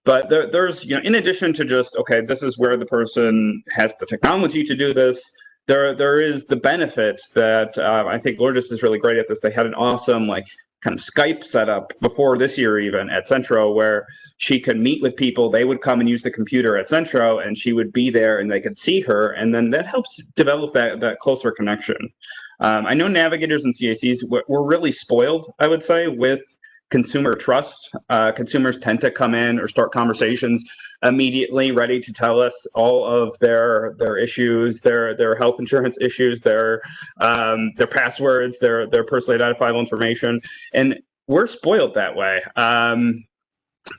But there's, you know, in addition to just, okay, this is where the person has the technology to do this, there is the benefit that I think Lourdes is really great at this. They had an awesome, like, kind of Skype setup before this year, even at Centro, where she could meet with people. They would come and use the computer at Centro, and she would be there and they could see her. And then that helps develop that closer connection. I know navigators and CACs, we're really spoiled, I would say, with consumer trust. Consumers tend to come in or start conversations immediately ready to tell us all of their issues, their health insurance issues, their passwords, their personally identifiable information, and we're spoiled that way.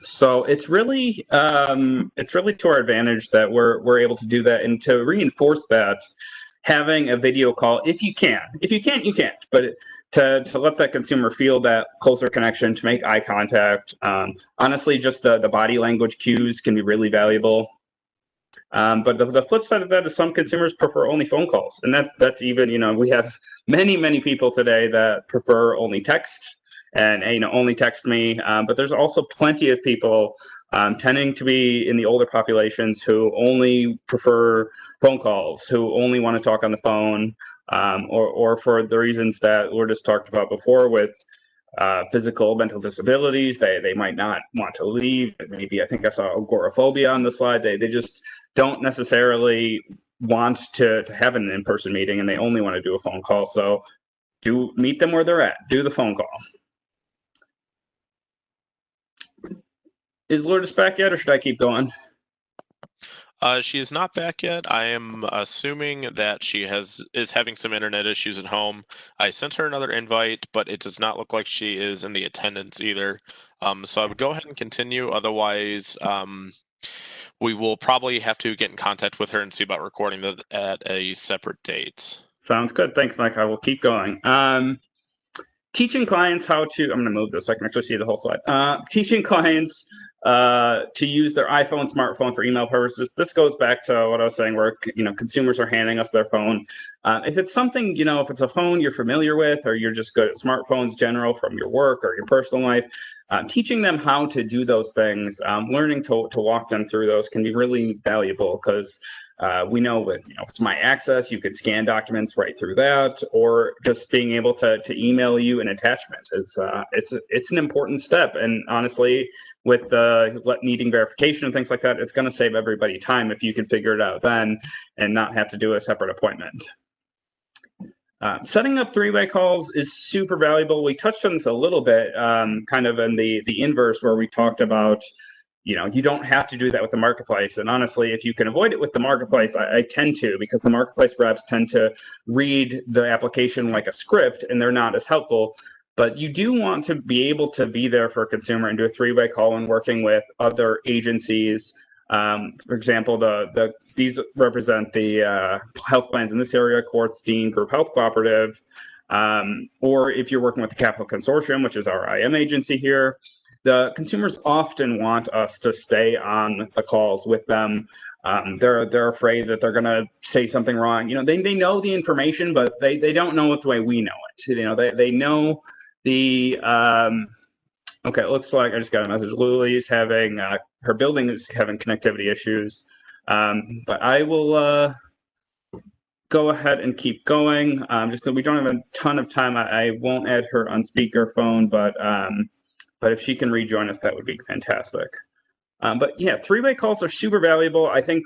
So it's really to our advantage that we're able to do that, and to reinforce that, having a video call, if you can. If you can't, you can't. But to let that consumer feel that closer connection, to make eye contact. Honestly, just the body language cues can be really valuable. But the flip side of that is some consumers prefer only phone calls, and that's even, you know, we have many people today that prefer only text, and, you know, only text me. But there's also plenty of people tending to be in the older populations who only prefer phone calls, who only want to talk on the phone, or for the reasons that Lourdes talked about before, with physical, mental disabilities. They might not want to leave. Maybe, I think I saw agoraphobia on the slide. They just don't necessarily want to have an in-person meeting, and they only want to do a phone call. So do meet them where they're at. Do the phone call. Is Lourdes back yet, or should I keep going? She is not back yet. I am assuming that she is having some internet issues at home. I sent her another invite, but it does not look like she is in the attendance either. So I would go ahead and continue. Otherwise, we will probably have to get in contact with her and see about recording that at a separate date. Sounds good. Thanks, Mike. I will keep going. Teaching clients how to, I'm going to move this so I can actually see the whole slide. Teaching clients to use their iPhone, smartphone for email purposes. This goes back to what I was saying, where, you know, consumers are handing us their phone. If it's something, you know, if it's a phone you're familiar with, or you're just good at smartphones general from your work or your personal life, teaching them how to do those things, learning to walk them through those can be really valuable, because we know with, you know, it's My Access, you could scan documents right through that, or just being able to email you an attachment. It's an important step, and honestly, with needing verification and things like that, it's going to save everybody time if you can figure it out then and not have to do a separate appointment. Setting up three-way calls is super valuable. We touched on this a little bit, kind of in the inverse, where we talked about, you know, you don't have to do that with the marketplace. And honestly, if you can avoid it with the marketplace, I tend to, because the marketplace reps tend to read the application like a script, and they're not as helpful. But you do want to be able to be there for a consumer and do a three-way call when working with other agencies. For example, these represent the health plans in this area: Quartz, Dean, Group Health Cooperative. Or if you're working with the Capital Consortium, which is our IM agency here, the consumers often want us to stay on the calls with them. They're afraid that they're going to say something wrong. You know, they know the information, but they don't know it the way we know it. You know, they know the okay, it looks like I just got a message. Lily's having her building is having connectivity issues, but I will go ahead and keep going. Just because we don't have a ton of time, I won't add her on speakerphone, but if she can rejoin us, that would be fantastic. But yeah, three-way calls are super valuable. I think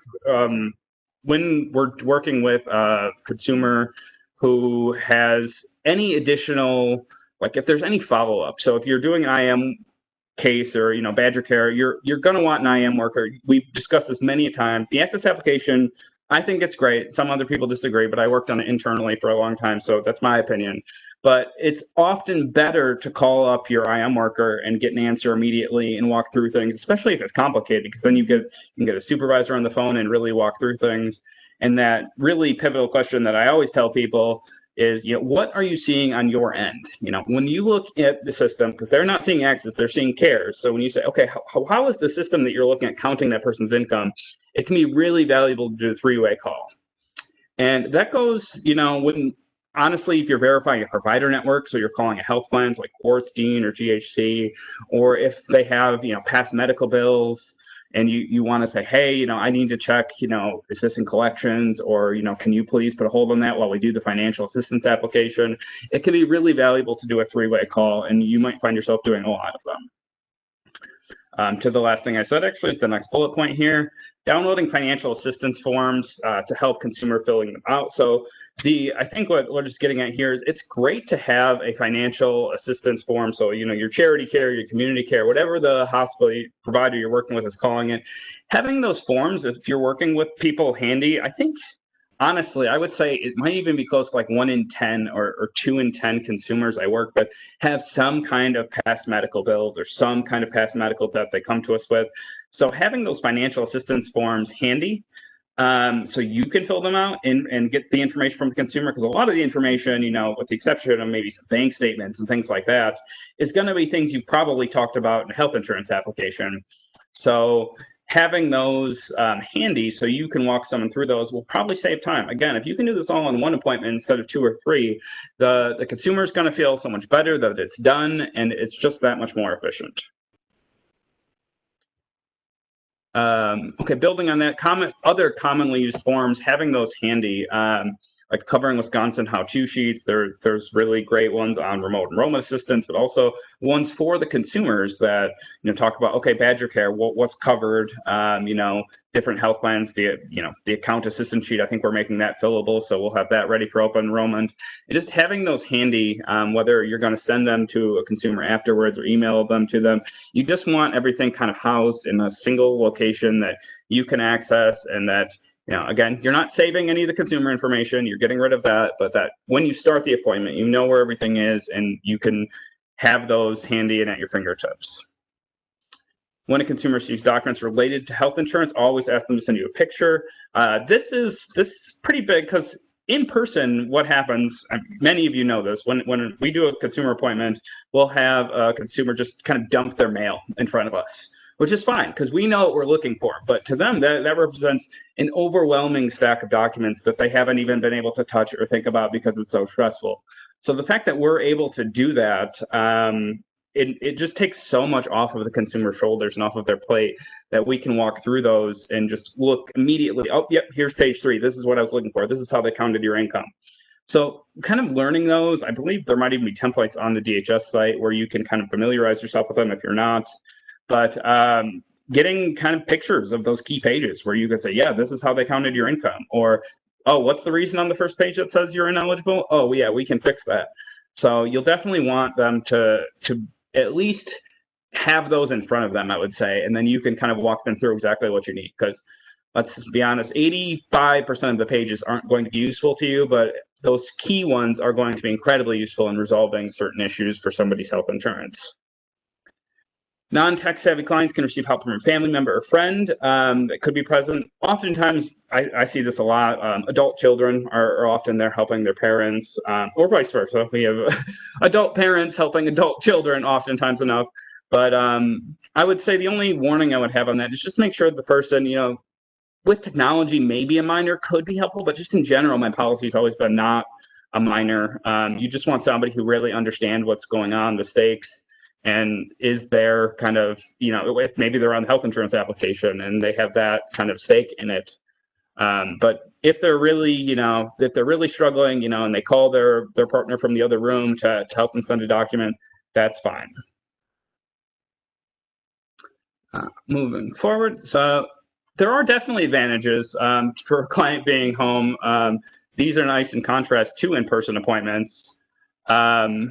when we're working with a consumer who has any additional, like if there's any follow-up, so if you're doing an IM case or Badger Care, you're going to want an IM worker. We've discussed this many a time. The Access application, I think it's great. Some other people disagree, but I worked on it internally for a long time, so that's my opinion. But it's often better to call up your IM worker and get an answer immediately and walk through things, especially if it's complicated, because then you can get a supervisor on the phone and really walk through things. And that really pivotal question that I always tell people is, what are you seeing on your end? When you look at the system, because they're not seeing access, they're seeing care. So when you say, okay, how is the system that you're looking at counting that person's income? It can be really valuable to do a three-way call. And that goes, when honestly, if you're verifying a provider network, so you're calling a health plans like Quartz, Dean, or GHC, or if they have, past medical bills, and you want to say, hey, I need to check, is this in collections, or, can you please put a hold on that while we do the financial assistance application? It can be really valuable to do a three-way call, and you might find yourself doing a lot of them. To the last thing I said, actually, is the next bullet point here, downloading financial assistance forms to help consumer filling them out. So I think what we're just getting at here is it's great to have a financial assistance form. So, your charity care, your community care, whatever the hospital provider you're working with is calling it, having those forms, if you're working with people handy, I think, honestly, I would say it might even be close to like 1 in 10 or 2 in 10 consumers I work with have some kind of past medical bills or some kind of past medical debt they come to us with. So having those financial assistance forms handy, so you can fill them out and get the information from the consumer, because a lot of the information, with the exception of maybe some bank statements and things like that, is going to be things you've probably talked about in a health insurance application. So having those handy so you can walk someone through those will probably save time. Again, if you can do this all in one appointment instead of 2 or 3, the consumer is going to feel so much better that it's done, and it's just that much more efficient. Okay, building on that, other commonly used forms, having those handy, like Covering Wisconsin how-to sheets. There's really great ones on remote enrollment assistance, but also ones for the consumers that talk about, okay, Badger Care, what's covered, different health plans, the account assistance sheet. I think we're making that fillable, so we'll have that ready for open enrollment. And just having those handy, whether you're going to send them to a consumer afterwards or email them to them, you just want everything kind of housed in a single location that you can access, and that again, you're not saving any of the consumer information, you're getting rid of that, but that when you start the appointment, you know where everything is, and you can have those handy and at your fingertips. When a consumer receives documents related to health insurance, always ask them to send you a picture. This is pretty big, because in person, what happens, many of you know this, when we do a consumer appointment, we'll have a consumer just kind of dump their mail in front of us, which is fine because we know what we're looking for. But to them, that represents an overwhelming stack of documents that they haven't even been able to touch or think about because it's so stressful. So the fact that we're able to do that, it just takes so much off of the consumer's shoulders and off of their plate that we can walk through those and just look immediately, oh, yep, here's page 3. This is what I was looking for. This is how they counted your income. So kind of learning those, I believe there might even be templates on the DHS site where you can kind of familiarize yourself with them if you're not. But getting kind of pictures of those key pages where you can say, yeah, this is how they counted your income. Or, oh, what's the reason on the first page that says you're ineligible? Oh, yeah, we can fix that. So you'll definitely want them to at least have those in front of them, I would say. And then you can kind of walk them through exactly what you need. Because let's be honest, 85% of the pages aren't going to be useful to you, but those key ones are going to be incredibly useful in resolving certain issues for somebody's health insurance. Non-tech savvy clients can receive help from a family member or friend that could be present. Oftentimes, I see this a lot. Adult children are often there helping their parents, or vice versa. We have adult parents helping adult children oftentimes enough. But I would say the only warning I would have on that is just make sure the person, with technology, maybe a minor could be helpful, but just in general, my policy has always been not a minor. You just want somebody who really understands what's going on, the stakes, and is there kind of, if maybe they're on the health insurance application and they have that kind of stake in it. But if they're really, if they're really struggling, and they call their partner from the other room to help them send a document, that's fine. Moving forward, so there are definitely advantages for a client being home. These are nice in contrast to in-person appointments. Okay,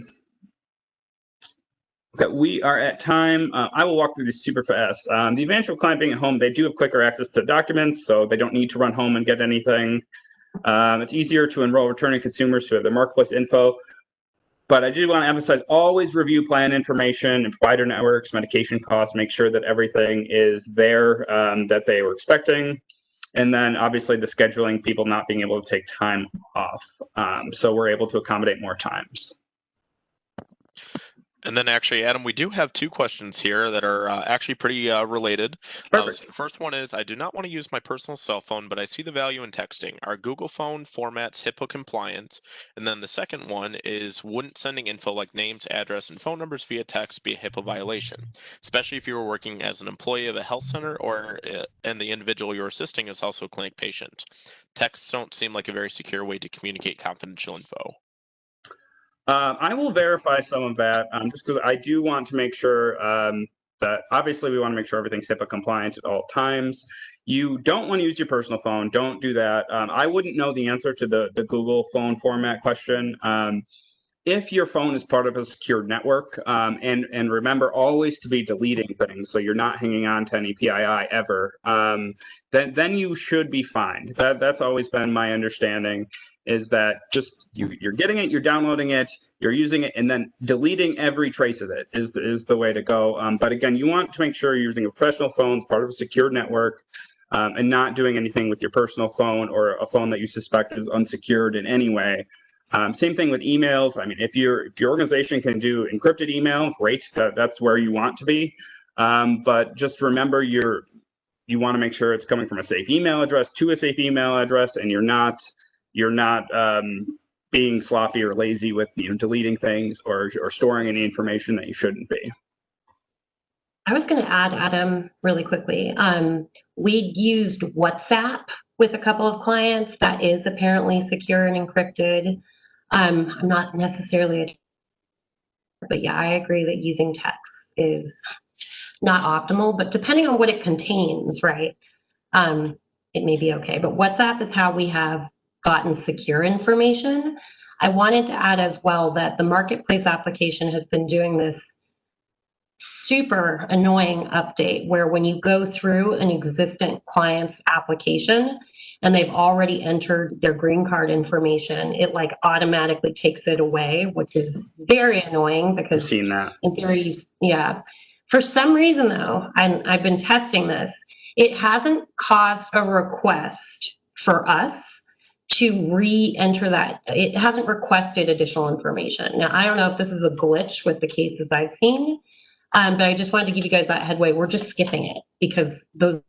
we are at time. I will walk through this super fast. The advantage of a client being at home, they do have quicker access to documents, so they don't need to run home and get anything. It's easier to enroll returning consumers who have their marketplace info. But I do want to emphasize, always review plan information and provider networks, medication costs, make sure that everything is there that they were expecting. And then obviously the scheduling, people not being able to take time off. So we're able to accommodate more times. And then actually, Adam, we do have two questions here that are actually pretty related. So the first one is, I do not want to use my personal cell phone, but I see the value in texting. Are Google phone formats HIPAA compliant? And then the second one is, wouldn't sending info like names, address, and phone numbers via text be a HIPAA violation, especially if you were working as an employee of a health center or and the individual you're assisting is also a clinic patient? Texts don't seem like a very secure way to communicate confidential info. I will verify some of that just because I do want to make sure that obviously we want to make sure everything's HIPAA compliant at all times. You don't want to use your personal phone. Don't do that. I wouldn't know the answer to the Google phone format question. If your phone is part of a secured network, and remember always to be deleting things, so you're not hanging on to any PII ever, then you should be fine. That's always been my understanding, is that just you're getting it, you're downloading it, you're using it, and then deleting every trace of it is the way to go. But again, you want to make sure you're using a professional phone, part of a secured network, and not doing anything with your personal phone or a phone that you suspect is unsecured in any way. Same thing with emails. I mean, if your organization can do encrypted email, great. That's where you want to be. But just remember, you want to make sure it's coming from a safe email address to a safe email address, and you're not being sloppy or lazy with deleting things or storing any information that you shouldn't be. I was going to add, Adam, really quickly. We used WhatsApp with a couple of clients that is apparently secure and encrypted. I'm not necessarily, but yeah, I agree that using text is not optimal, but depending on what it contains, right, it may be okay. But WhatsApp is how we have gotten secure information. I wanted to add as well that the Marketplace application has been doing this super annoying update where when you go through an existing client's application and they've already entered their green card information, it like automatically takes it away, which is very annoying because I've seen that. In theory, yeah. For some reason though, and I've been testing this, it hasn't caused a request for us to re-enter that. It hasn't requested additional information. Now, I don't know if this is a glitch with the cases I've seen, but I just wanted to give you guys that headway. We're just skipping it because those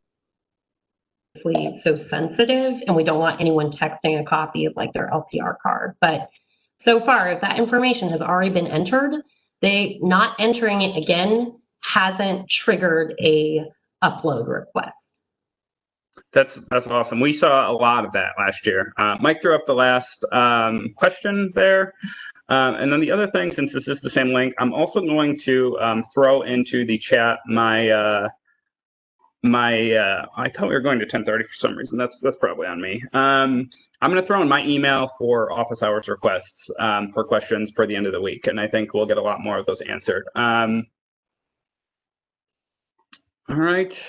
are so sensitive and we don't want anyone texting a copy of like their LPR card. But so far, if that information has already been entered, they not entering it again hasn't triggered a upload request. That's awesome. We saw a lot of that last year. Mike threw up the last question there. And then the other thing, since this is the same link, I'm also going to throw into the chat my I thought we were going to 10:30 for some reason. That's probably on me. I'm going to throw in my email for office hours requests for questions for the end of the week, and I think we'll get a lot more of those answered. All right.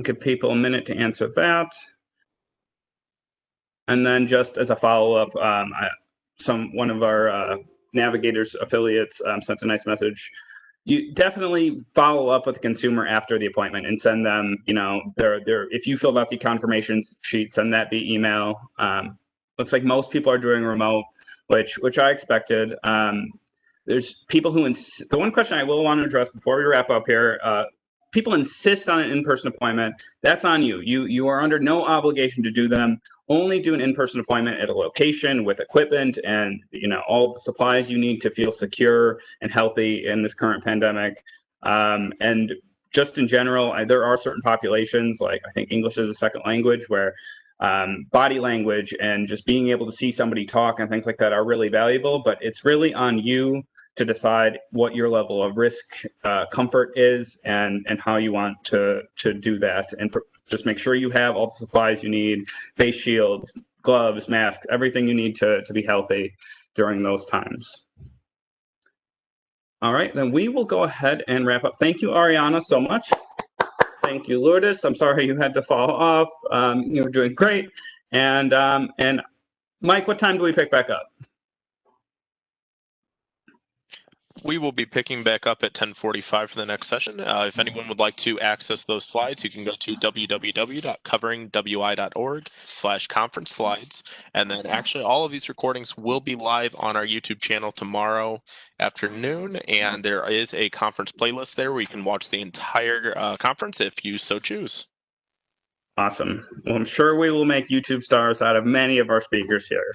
Give people a minute to answer that. And then just as a follow-up, one of our Navigators affiliates sent a nice message. You definitely follow up with the consumer after the appointment and send them, if you filled out the confirmation sheet, send that via email. Looks like most people are doing remote, which I expected. There's people who, the one question I will want to address before we wrap up here, people insist on an in-person appointment. That's on you. You are under no obligation to do them. Only do an in-person appointment at a location with equipment and all the supplies you need to feel secure and healthy in this current pandemic. And just in general, there are certain populations, like I think English is a second language, where body language and just being able to see somebody talk and things like that are really valuable, but it's really on you to decide what your level of risk comfort is and how you want to do that. And just make sure you have all the supplies you need, face shields, gloves, masks, everything you need to be healthy during those times. All right, then we will go ahead and wrap up. Thank you, Arianna, so much. Thank you, Lourdes. I'm sorry you had to fall off. You were doing great. And Mike, what time do we pick back up? We will be picking back up at 10:45 for the next session. If anyone would like to access those slides, you can go to www.coveringwi.org/conference slides. And then actually all of these recordings will be live on our YouTube channel tomorrow afternoon. And there is a conference playlist there where you can watch the entire conference if you so choose. Awesome. Well, I'm sure we will make YouTube stars out of many of our speakers here.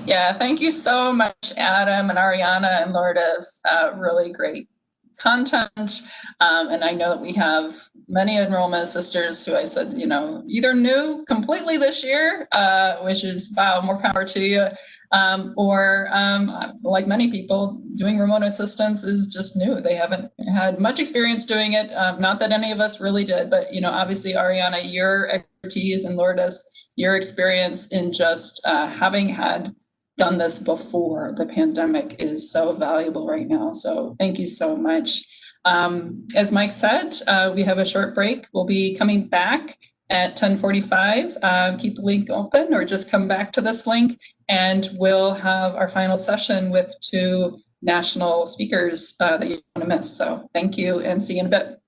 Yeah, thank you so much, Adam and Arianna and Lourdes. Really great content. And I know that we have many enrollment sisters who I said, you know, either new completely this year, which is, wow, more power to you, or like many people, doing remote assistance is just new. They haven't had much experience doing it. Not that any of us really did, but, you know, obviously, Arianna, your expertise, and Lourdes, your experience in just having had done this before the pandemic is so valuable right now. So thank you so much. As Mike said, we have a short break. We'll be coming back at 10:45. Keep the link open or just come back to this link, and we'll have our final session with 2 national speakers that you don't want to miss. So thank you and see you in a bit.